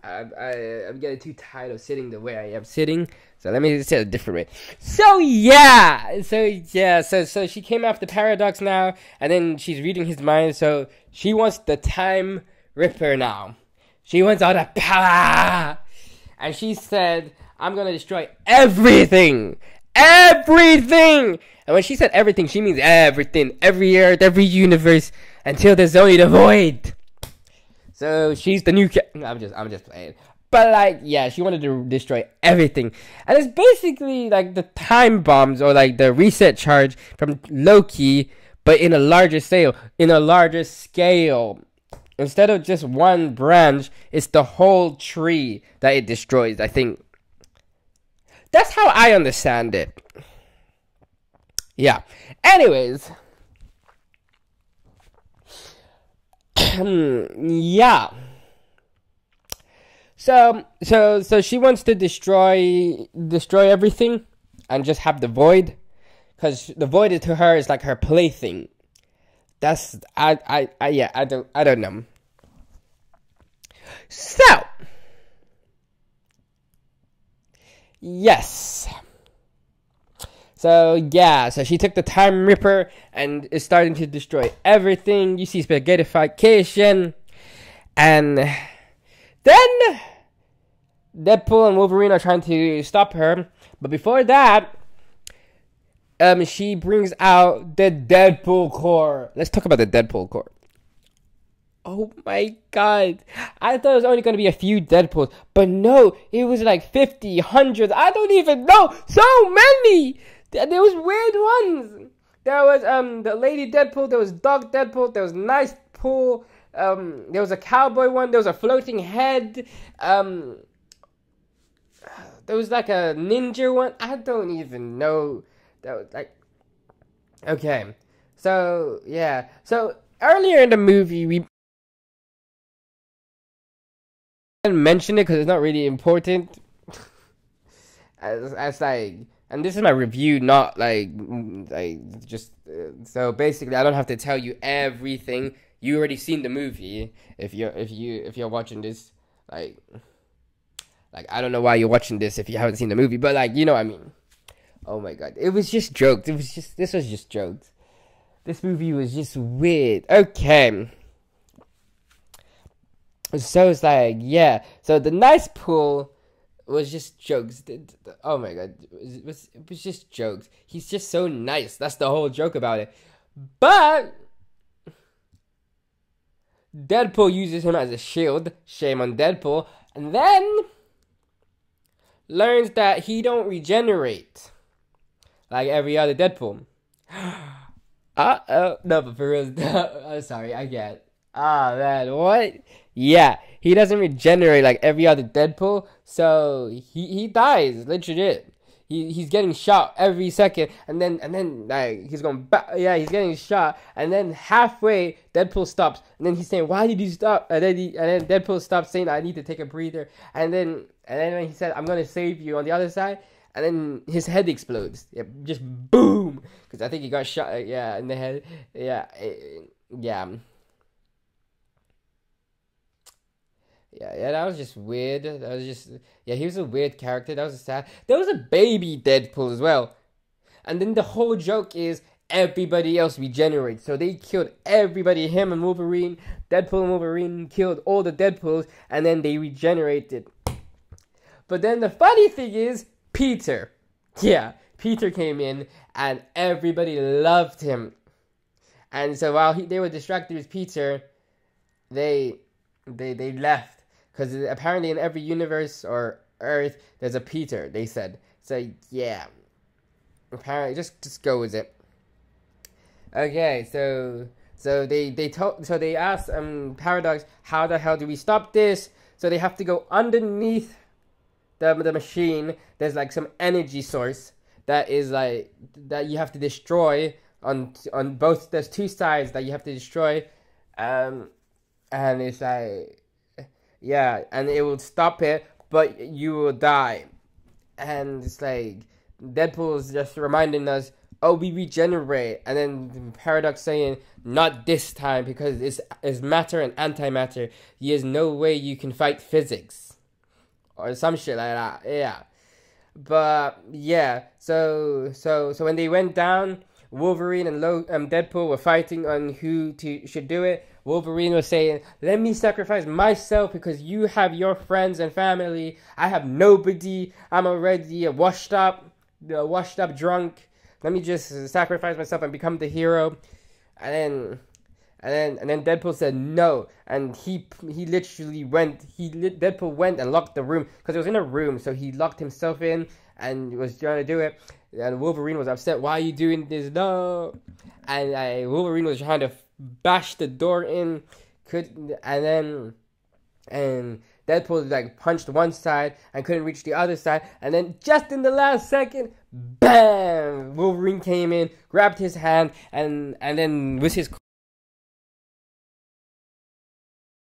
I'm getting too tired of sitting the way I am sitting. So let me sit a different way. So she came after Paradox now, and then she's reading his mind. So she wants the Time Ripper now. She wants all the power. And she said, I'm gonna destroy everything. Everything! And when she said everything, she means everything. Every earth, every universe, until there's only the void. So she's the new I'm just playing. But like, yeah, she wanted to destroy everything. And it's basically like the time bombs or like the reset charge from Loki, but in a larger scale. Instead of just one branch, it's the whole tree that it destroys, I think. That's how I understand it. Yeah. Anyways. Yeah. So she wants to destroy everything and just have the void, because the void to her is like her plaything. That's I don't know. So yes. So yeah, so she took the Time Ripper and is starting to destroy everything. You see spaghettification, and then Deadpool and Wolverine are trying to stop her. But before that, she brings out the Deadpool core. Let's talk about the Deadpool core. Oh my god. I thought it was only going to be a few Deadpools. But no, it was like 50, hundreds. I don't even know. So many. There was weird ones. There was the Lady Deadpool. There was Dog Deadpool. There was Nice Pool. There was a cowboy one. There was a floating head. There was like a ninja one. I don't even know. That was like... Okay. So, yeah. So, earlier in the movie, we didn't mention it because it's not really important. as like... And this is my review, not like just... so, basically, I don't have to tell you everything. You already seen the movie. If you're watching this, like I don't know why you're watching this if you haven't seen the movie, but like, you know what I mean. Oh my god, it was just jokes. This was just jokes. This movie was just weird. Okay. So it's like, yeah. So the Nice Pool was just jokes. Oh my god, it was just jokes. He's just so nice. That's the whole joke about it. But Deadpool uses him as a shield. Shame on Deadpool. And then learns that he don't regenerate like every other Deadpool. No, but for real, I'm sorry, I get. Man, what? Yeah, he doesn't regenerate like every other Deadpool, so he dies, legit. He's getting shot every second, and then like he's getting shot, and then halfway Deadpool stops, and then he's saying, "Why did you stop?" And then Deadpool stops saying, "I need to take a breather," and then when he said, "I'm gonna save you," on the other side, and then his head explodes, just boom, because I think he got shot, in the head, yeah. Yeah, that was just weird. That was just... Yeah, he was a weird character. That was sad. There was a baby Deadpool as well. And then the whole joke is everybody else regenerates. So they killed everybody. Him and Wolverine. Deadpool and Wolverine killed all the Deadpools. And then they regenerated. But then the funny thing is, Peter. Yeah, Peter came in and everybody loved him. And so while they were distracted with Peter, they left. Because apparently in every universe or Earth, there's a Peter, they said. So, yeah. Apparently, just go with it. Okay, so they asked Paradox, how the hell do we stop this? So they have to go underneath the machine. There's like some energy source that is like, that you have to destroy on both. There's two sides that you have to destroy. And it's like... Yeah, and it will stop it, but you will die. And it's like, Deadpool is just reminding us, oh, we regenerate. And then Paradox saying, not this time, because it's matter and antimatter. There's no way you can fight physics. Or some shit like that, yeah. But, yeah, so when they went down, Wolverine and Deadpool were fighting on who should do it. Wolverine was saying, "Let me sacrifice myself because you have your friends and family. I have nobody. I'm already a washed up drunk. Let me just sacrifice myself and become the hero." And then Deadpool said no, and he literally went. Deadpool went and locked the room because it was in a room, so he locked himself in and was trying to do it. And Wolverine was upset. "Why are you doing this? No!" And Wolverine was trying to bash the door in. And Deadpool like punched one side and couldn't reach the other side. And then just in the last second, bam! Wolverine came in, grabbed his hand, and then with his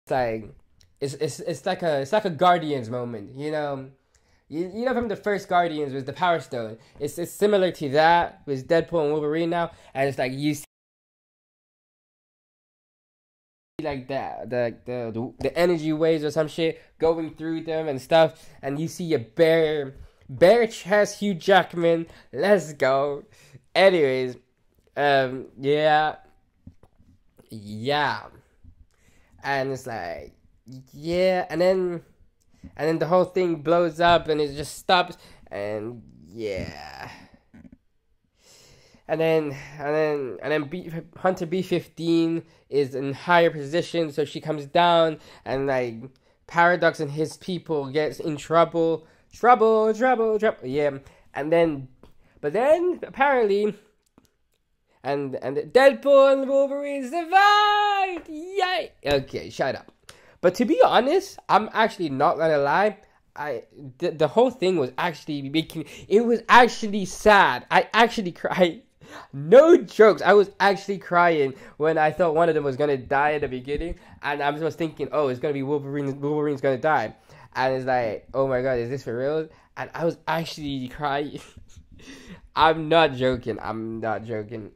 it's like a Guardians moment, you know. You know from the first Guardians was the Power Stone. It's similar to that with Deadpool and Wolverine now, and it's like you see like that the energy waves or some shit going through them and stuff, and you see a bare chest Hugh Jackman. Let's go. Anyways, yeah, and it's like yeah, and then the whole thing blows up and it just stops, and yeah. And then Hunter B-15 is in higher position, so she comes down, and like Paradox and his people gets in trouble. Yeah. But then apparently and Deadpool and Wolverine survived. Yay! Okay, shut up. But to be honest, I'm actually not gonna lie. The whole thing was actually it was actually sad. I actually cried. No jokes. I was actually crying when I thought one of them was gonna die at the beginning, and I was thinking, oh, it's gonna be Wolverine. Wolverine's gonna die, and it's like, oh my god, is this for real? And I was actually crying. I'm not joking.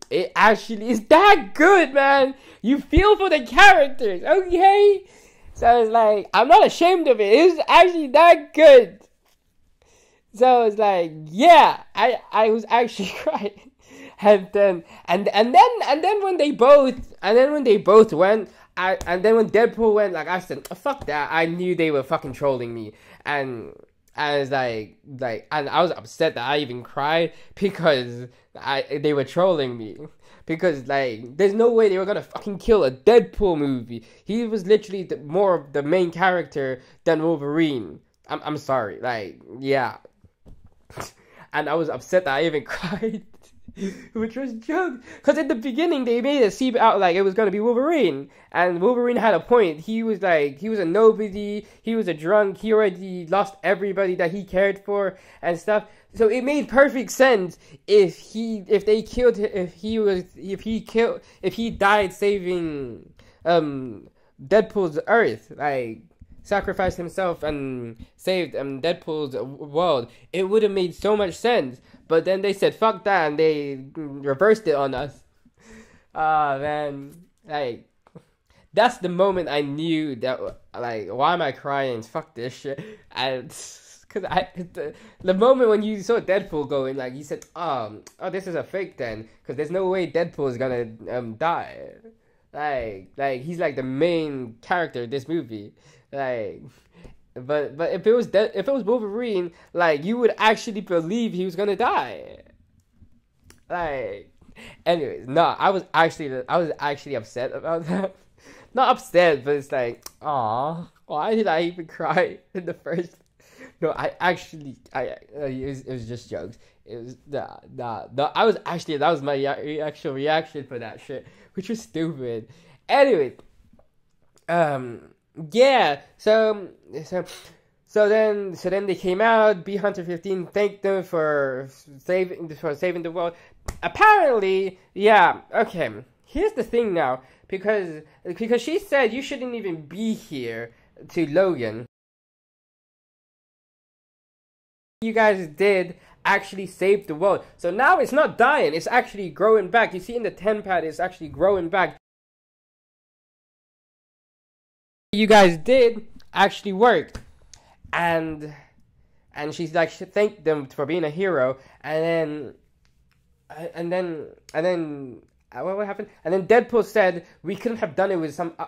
It actually is that good, man. You feel for the characters, okay? So it's like, I'm not ashamed of it. It was actually that good. So it's like, yeah, I was actually crying. And then when they both went, and then when Deadpool went, like I said, fuck that. I knew they were fucking trolling me, and it's like, and I was upset that I even cried because they were trolling me. Because like, there's no way they were gonna fucking kill a Deadpool movie. He was literally more of the main character than Wolverine. I'm sorry, like yeah. And I was upset that I even cried. Which was jokes, because in the beginning they made it seem out like it was gonna be Wolverine, and Wolverine had a point. He was a nobody, he was a drunk, he already lost everybody that he cared for and stuff. So it made perfect sense if he died saving Deadpool's Earth, like sacrificed himself and saved Deadpool's world. It would have made so much sense. But then they said, fuck that, and they reversed it on us. Man. Like, that's the moment I knew that, like, why am I crying? Fuck this shit. And, because the moment when you saw Deadpool going, like, you said, oh, this is a fake then. Because there's no way Deadpool is gonna die. Like, he's, like, the main character of this movie. Like... But if it was Wolverine, like, you would actually believe he was gonna die. Like, anyways, no, I was actually upset about that. Not upset, but it's like, aw, why did I even cry in the first? No, it was just jokes. It was nah. That was my actual reaction for that shit, which was stupid. Anyway, yeah, so then they came out. B Hunter 15 thanked them for saving the world. Apparently, yeah. Okay, here's the thing now, because she said you shouldn't even be here to Logan. You guys did actually save the world, so now it's not dying. It's actually growing back. You see in the 10 pad, it's actually growing back. You guys did actually work, and she's like, she thanked them for being a hero, and what happened? And then Deadpool said we couldn't have done it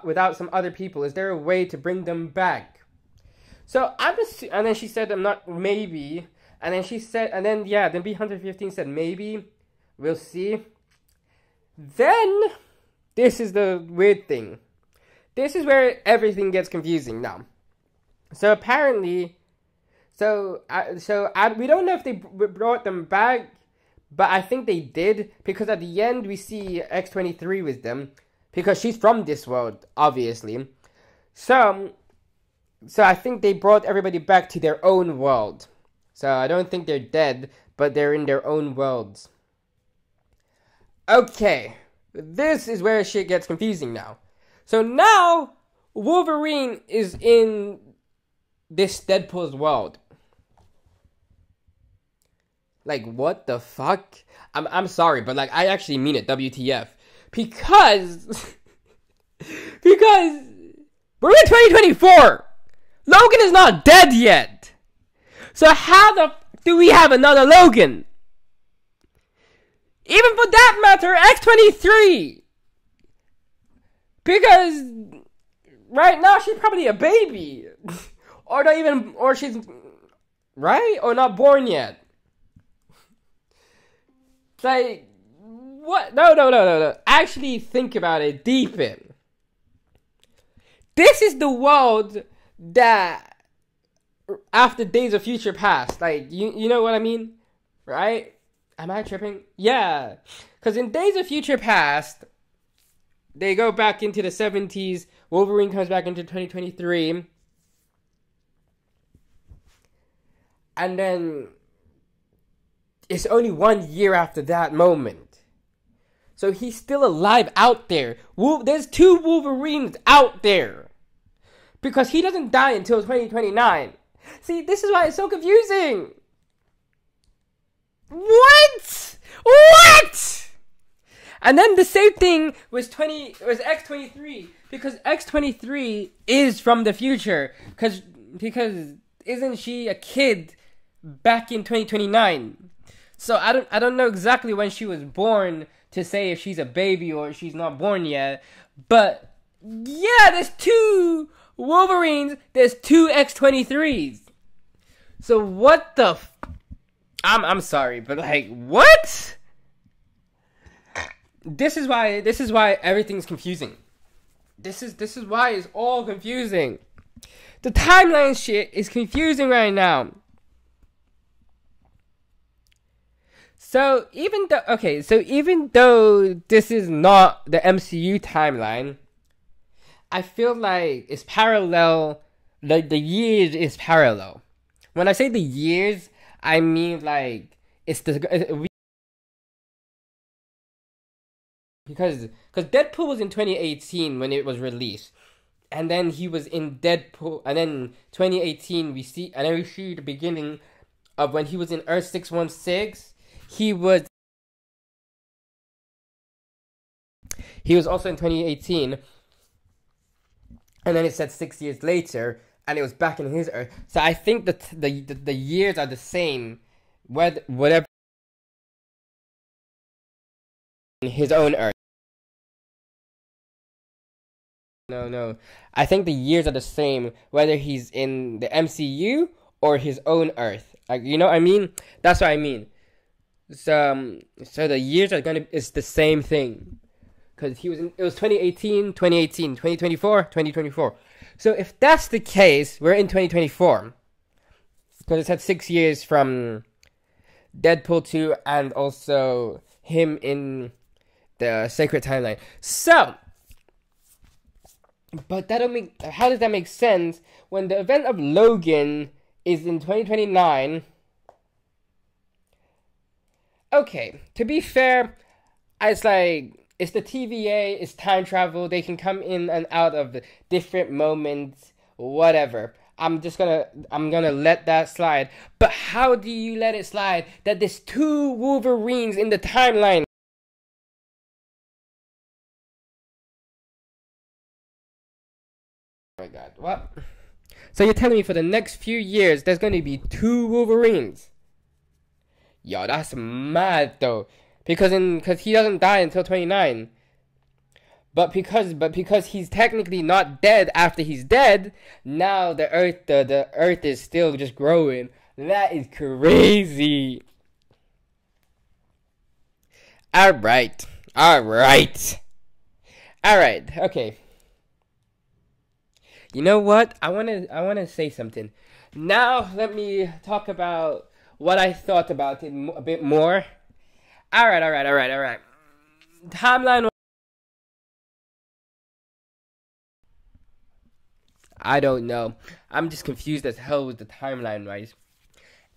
without some other people. Is there a way to bring them back? So and then she said I'm not maybe. And then she said then B115 said maybe. We'll see. Then this is the weird thing. This is where everything gets confusing now. So apparently, we don't know if they brought them back, but I think they did, because at the end we see X-23 with them, because she's from this world, obviously. So I think they brought everybody back to their own world. So I don't think they're dead, but they're in their own worlds. Okay, this is where shit gets confusing now. So now, Wolverine is in this Deadpool's world. Like, what the fuck? I'm sorry, but like, I actually mean it, WTF. Because we're in 2024! Logan is not dead yet! So how the do we have another Logan? Even for that matter, X-23! Because right now she's probably a baby. or she's, right? Or not born yet. It's like, what? No. Actually think about it deep in. This is the world that, after Days of Future Past, like, you know what I mean? Right? Am I tripping? Yeah. Because in Days of Future Past, they go back into the 70s. Wolverine comes back into 2023. And then it's only 1 year after that moment. So he's still alive out there. There's 2 Wolverines out there. Because he doesn't die until 2029. See, this is why it's so confusing. What? And then the same thing was X-23, because X-23 is from the future, because isn't she a kid back in 2029? So I don't know exactly when she was born to say if she's a baby or she's not born yet, but yeah, there's 2 Wolverines, there's 2 X-23s. So what the I'm sorry, but like, what? This is why everything's confusing. This is why it's all confusing. The timeline shit is confusing right now. So even though this is not the MCU timeline, I feel like it's parallel. Like, the years is parallel. When I say the years, I mean like because Deadpool was in 2018 when it was released, and then he was in Deadpool, and then 2018 we see the beginning of when he was in Earth 616. He was also in 2018, and then it said 6 years later, and it was back in his Earth. So I think that the years are the same, whatever in his own Earth. No. I think the years are the same whether he's in the MCU or his own Earth. Like, you know what I mean? That's what I mean. So the years it's the same thing. Because it was 2018, 2024, 2024. So if that's the case, we're in 2024. Because it's had 6 years from Deadpool 2 and also him in the Sacred Timeline. So, but how does that make sense when the event of Logan is in 2029? Okay, to be fair, it's like, it's the TVA, it's time travel, they can come in and out of the different moments, whatever. I'm gonna let that slide. But how do you let it slide that there's 2 Wolverines in the timeline? Oh my god, what? So you're telling me for the next few years there's gonna be 2 Wolverines? Yo, that's mad though. because he doesn't die until 29. But because he's technically not dead after he's dead, now the earth is still just growing. That is crazy. Alright. Okay. You know what? I wanna say something. Now let me talk about what I thought about it a bit more. Alright. Timeline. I don't know. I'm just confused as hell with the timeline, right?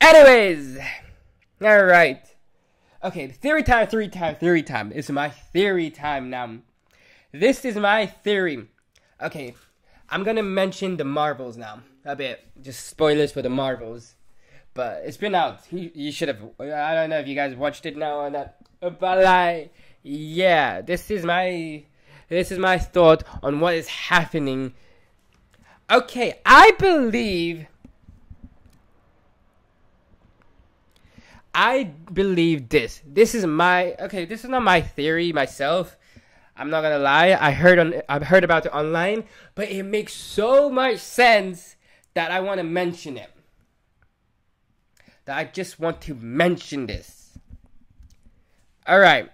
Anyways, alright. Okay, theory time. It's my theory time now. This is my theory. Okay, I'm gonna mention the Marvels now. A bit. Just spoilers for the Marvels. But it's been out. You should have. I don't know if you guys watched it now or not. But like, yeah, this is my thought on what is happening. Okay, I believe this. This is not my theory myself. I'm not gonna lie. I've heard about it online, but it makes so much sense that I want to mention it. That I just want to mention this. Alright.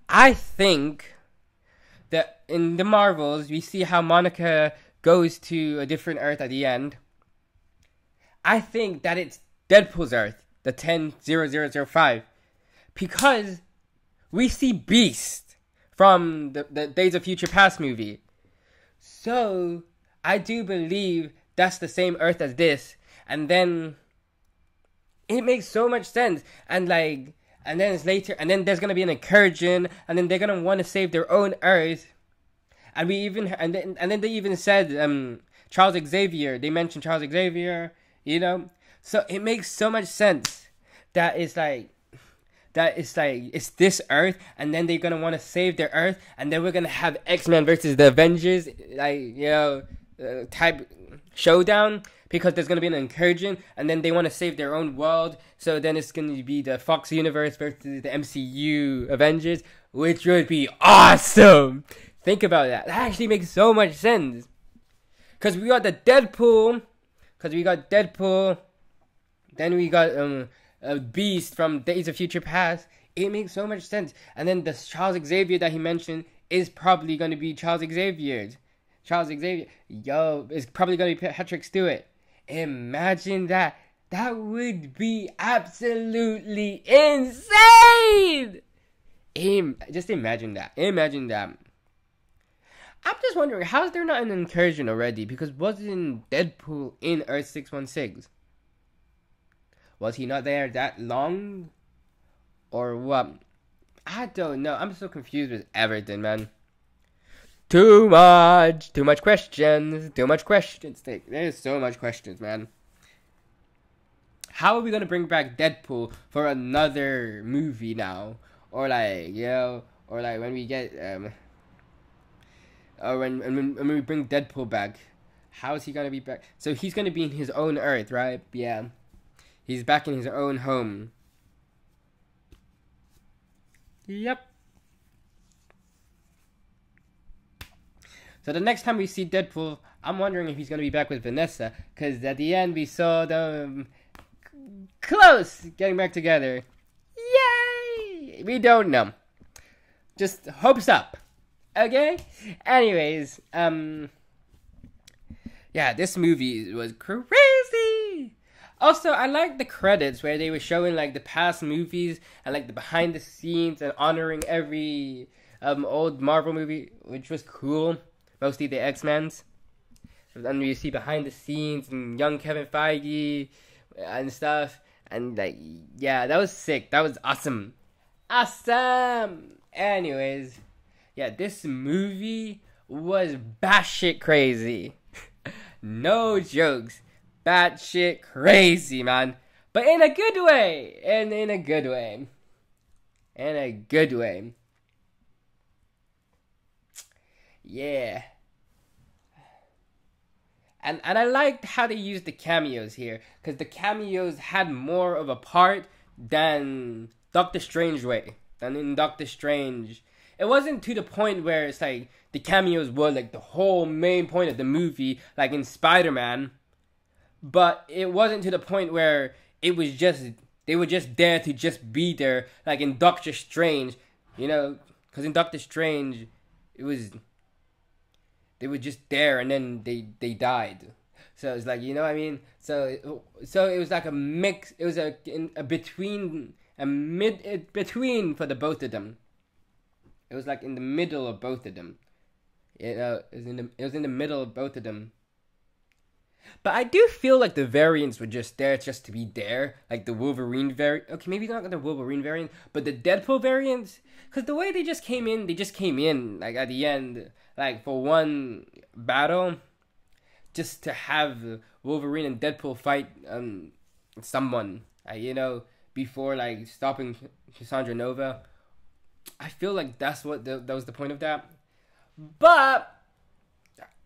I think that in the Marvels, we see how Monica goes to a different Earth at the end. I think that it's Deadpool's Earth, the 10-0005. Because we see Beast from the Days of Future Past movie. So, I do believe that's the same Earth as this. And then it makes so much sense. And then it's later, and then there's gonna be an incursion, and then they're gonna want to save their own Earth. And then they even said Charles Xavier. They mentioned Charles Xavier, you know. So it makes so much sense that it's this Earth, and then they're gonna want to save their Earth, and then we're gonna have X-Men versus the Avengers, type showdown, because there's gonna be an incursion, and then they want to save their own world. So then it's gonna be the Fox Universe versus the MCU Avengers, which would be awesome. Think about that. That actually makes so much sense. Because we got Deadpool. Then we got a Beast from Days of Future Past. It makes so much sense. And then the Charles Xavier that he mentioned is probably going to be Charles Xavier. It's probably going to be Patrick Stewart. Imagine that. That would be absolutely insane. Just imagine that. I'm just wondering, how is there not an incursion already? Because wasn't Deadpool in Earth 616? Was he not there that long? Or what? I don't know. I'm so confused with everything, man. Too much questions. There's so much questions, man. How are we gonna bring back Deadpool for another movie now? Or when we get when we bring Deadpool back, how is he gonna be back? So he's gonna be in his own Earth, right? Yeah, he's back in his own home. Yep. So the next time we see Deadpool, I'm wondering if he's gonna be back with Vanessa, because at the end we saw them close getting back together. Yay! We don't know. Just hopes up. Okay? Anyways, yeah, this movie was crazy. Also, I like the credits where they were showing like the past movies and like the behind the scenes and honoring every old Marvel movie, which was cool. Mostly the X-Men's. And then you see behind the scenes and young Kevin Feige and stuff. And like, yeah, that was sick. That was awesome. Anyways, yeah, this movie was batshit crazy. No jokes. Batshit crazy, man. But in a good way. In a good way. Yeah. And I liked how they used the cameos here. Because the cameos had more of a part than Doctor Strange way. And in Doctor Strange, it wasn't to the point where it's like the cameos were like the whole main point of the movie, like in Spider-Man. But it wasn't to the point where it was just they were just there to just be there, like in Doctor Strange, you know, because in Doctor Strange, it was they were just there and then they died. So it's like, you know what I mean. So it was like a mix. It was a between a mid between for the both of them. It was like in the middle of both of them. It was in the middle of both of them. But I do feel like the variants were just there just to be there. Like the Wolverine variant. Okay, maybe not the Wolverine variant, but the Deadpool variants. Because the way they just came in, like at the end, like for one battle, just to have Wolverine and Deadpool fight someone, you know, before like stopping Cassandra Nova. I feel like that was the point of that. But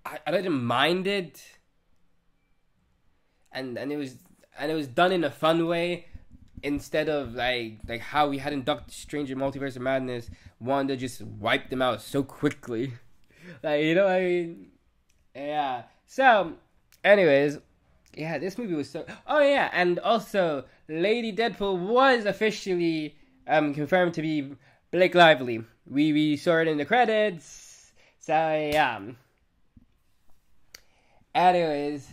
I didn't mind it. And it was done in a fun way, instead of like how we had in Doctor Strange and Multiverse of Madness, Wanda just wiped them out so quickly. Like, you know what I mean? Yeah. So, anyways, yeah, this movie was so. Oh yeah, and also Lady Deadpool was officially confirmed to be Blake Lively. We saw it in the credits. So yeah. Anyways,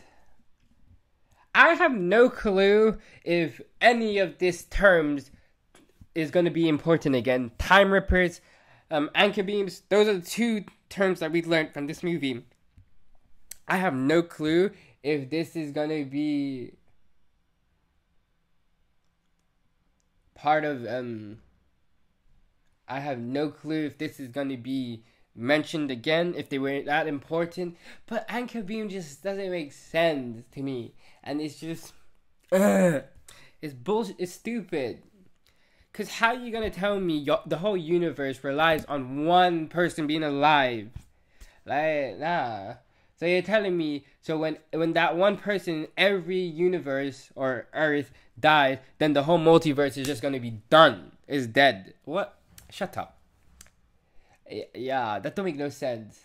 I have no clue if any of these terms is going to be important again. Time rippers, anchor beams, those are the two terms that we learned from this movie. I have no clue if this is going to be part of, I have no clue if this is going to be mentioned again, if they were that important. But anchor beam just doesn't make sense to me. And it's just, it's bullshit, it's stupid. Because how are you going to tell me the whole universe relies on one person being alive? Like, nah. So you're telling me, so when that one person in every universe or Earth dies, then the whole multiverse is just going to be done, is dead. What? Shut up. Yeah, that don't make no sense.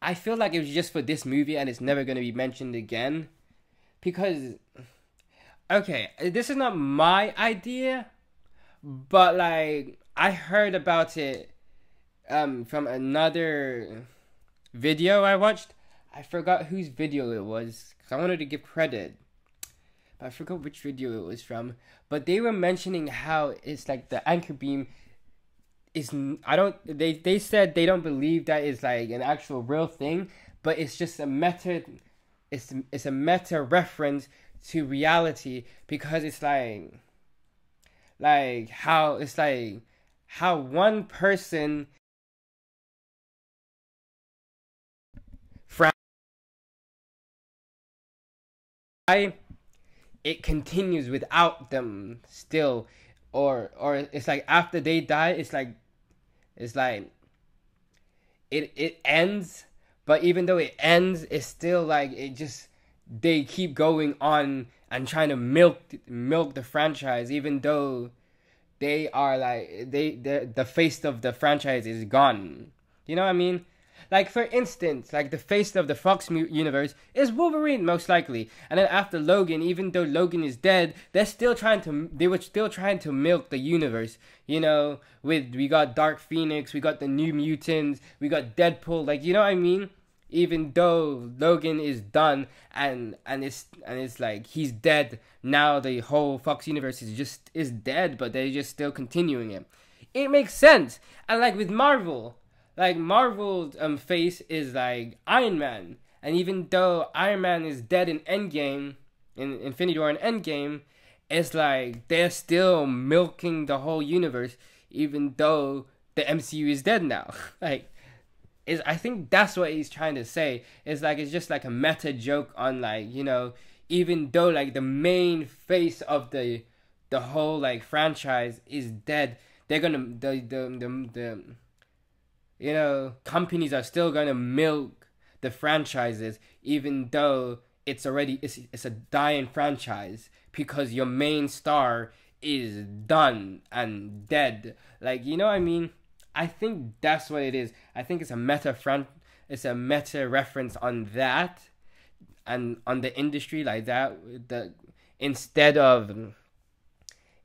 I feel like it was just for this movie and it's never going to be mentioned again. Because, okay, this is not my idea, but like, I heard about it from another video I watched. I forgot whose video it was, because I wanted to give credit. But I forgot which video it was from. But they were mentioning how it's like the anchor beam is, they said they don't believe that is like an actual real thing, but it's just a meta, it's a meta reference to reality, because it's like how it's like how one person it continues without them still, or it's like after they die, it's like it ends, but even though it ends, it's still like they keep going on and trying to milk the franchise, even though they are like the face of the franchise is gone. You know what I mean? Like, for instance, like the face of the Fox universe is Wolverine, most likely. And then after Logan, even though Logan is dead, they were still trying to milk the universe. You know, we got Dark Phoenix, we got the New Mutants, we got Deadpool. Like, you know what I mean? Even though Logan is done and it's like he's dead now, the whole Fox universe is dead, but they're just still continuing it. It makes sense. And like with Marvel. Like, Marvel's face is like Iron Man. And even though Iron Man is dead in Endgame, in Infinity War and Endgame, it's like they're still milking the whole universe, even though the MCU is dead now. Like, I think that's what he's trying to say. It's like, it's just like a meta joke on, like, you know, even though like the main face of the whole like franchise is dead, they're gonna the you know, companies are still going to milk the franchises, even though it's a dying franchise, because your main star is done and dead. Like, you know what I mean? I think that's what it is. I think it's a meta reference on that and on the industry like that. Instead of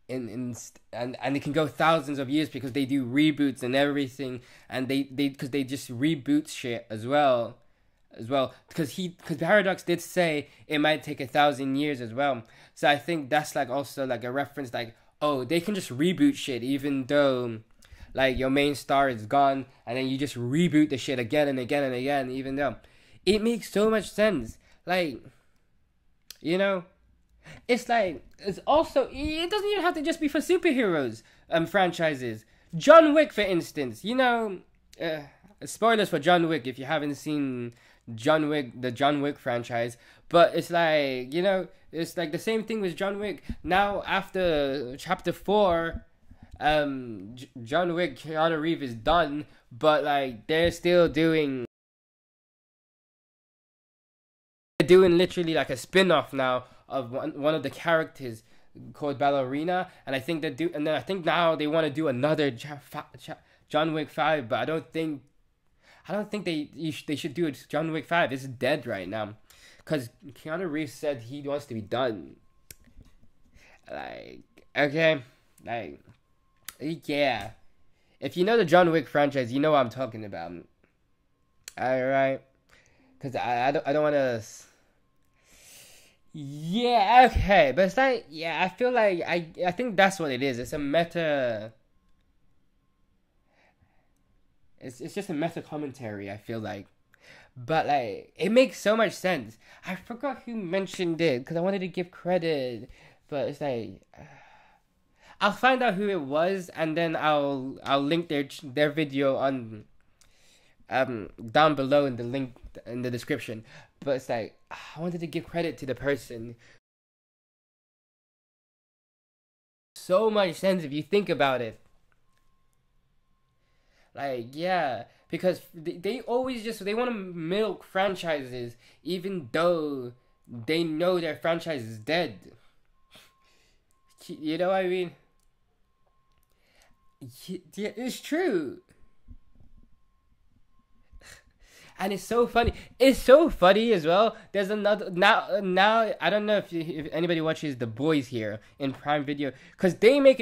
and it can go thousands of years because they do reboots and everything, and they because they just reboot shit as well because Paradox did say it might take 1,000 years as well. So I think that's like also like a reference, like, oh, they can just reboot shit even though like your main star is gone, and then you just reboot the shit again and again and again, even though it makes so much sense. Like, you know, it's like, it's also, it doesn't even have to just be for superheroes franchises. John Wick, for instance, you know, spoilers for John Wick if you haven't seen the John Wick franchise, but it's like, you know, it's like the same thing with John Wick. Now After chapter 4, John Wick, Keanu Reeves is done, but like they're still doing literally like a spin-off now of one of the characters called Ballerina, and I think I think now they want to do another John Wick 5, but I don't think they should do it. John Wick 5 is dead right now because Keanu Reeves said he wants to be done. Like, okay, like, yeah, if you know the John Wick franchise, you know what I'm talking about. All right, because I don't want to. Yeah, okay, but it's like, yeah, I feel like I think that's what it is. It's a meta. It's just a meta commentary, I feel like. But like, it makes so much sense. I forgot who mentioned it because I wanted to give credit, but it's like, I'll find out who it was and then I'll link their video on down below in the link in the description. But it's like, I wanted to give credit to the person. So much sense if you think about it. Like, yeah, because they always they want to milk franchises even though they know their franchise is dead. You know what I mean? Yeah, it's true. And it's so funny. It's so funny as well. There's another now. I don't know if anybody watches The Boys here in Prime Video, because they make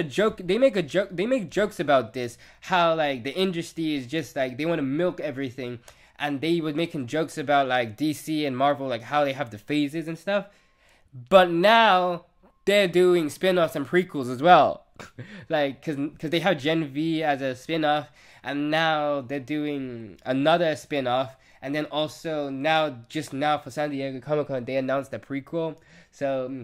jokes about this. How like the industry is just like they want to milk everything, and they were making jokes about like DC and Marvel, like how they have the phases and stuff. But now they're doing spin-offs and prequels as well. Like, cause they have Gen V as a spin-off, and now they're doing another spin-off, and then also just now for San Diego Comic-Con they announced the prequel. So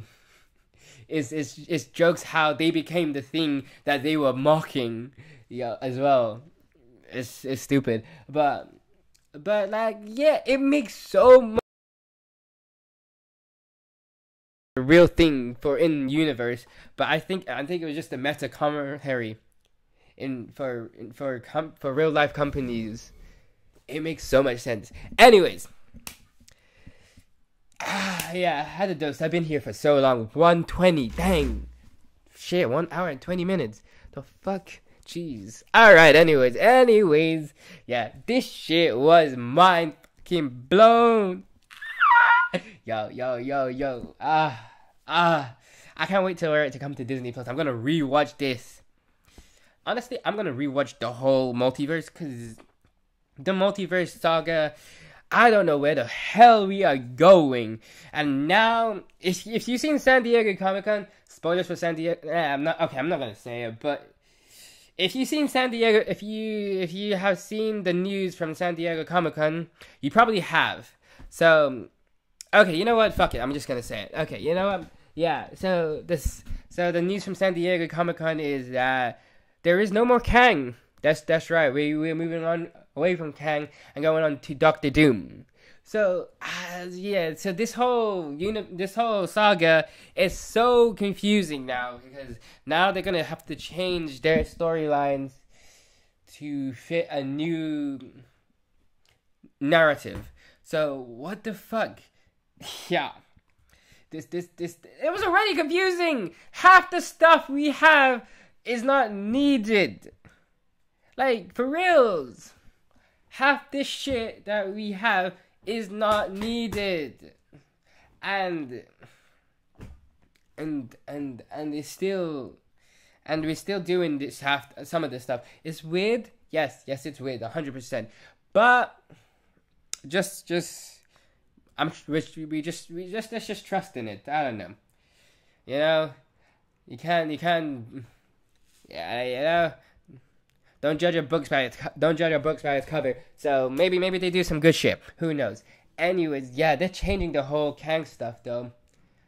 it's jokes how they became the thing that they were mocking, yeah, as well. It's stupid, but like, yeah, it makes so much a real thing for in universe. But I think it was just a meta commentary for real life companies. It makes so much sense. Anyways, yeah, I had a dose. I've been here for so long. 1:20, dang, shit, 1 hour and 20 minutes. The fuck, jeez. All right. Anyways, yeah, this shit was mind fucking blown. Yo. I can't wait for it to come to Disney Plus. I'm gonna rewatch this. Honestly, I'm gonna rewatch the whole multiverse, because the multiverse saga, I don't know where the hell we are going. And now, if you've seen San Diego Comic-Con, spoilers for San Diego. I'm not gonna say it, but if you've seen San Diego, if you have seen the news from San Diego Comic-Con, you probably have. So, okay, you know what? Fuck it. I'm just gonna say it. Okay, you know what? Yeah. So the news from San Diego Comic-Con is that there is no more Kang. That's right. We're moving on away from Kang and going on to Doctor Doom. So yeah. So this whole saga is so confusing now, because now they're gonna have to change their storylines to fit a new narrative. So what the fuck? Yeah. it was already confusing. Half the stuff we have is not needed. Like, for reals. Half this shit that we have is not needed. And it's still, and we're still doing this some of this stuff. It's weird. Yes, it's weird, 100%. But let's just trust in it. I don't know. You know, you can, yeah, you know. Don't judge a book by its cover. So maybe they do some good shit. Who knows? Anyways, yeah, they're changing the whole Kang stuff though.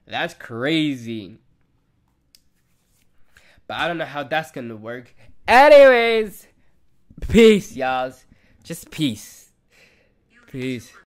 That's crazy. But I don't know how that's gonna work. Anyways, peace, y'all. Just peace. Peace.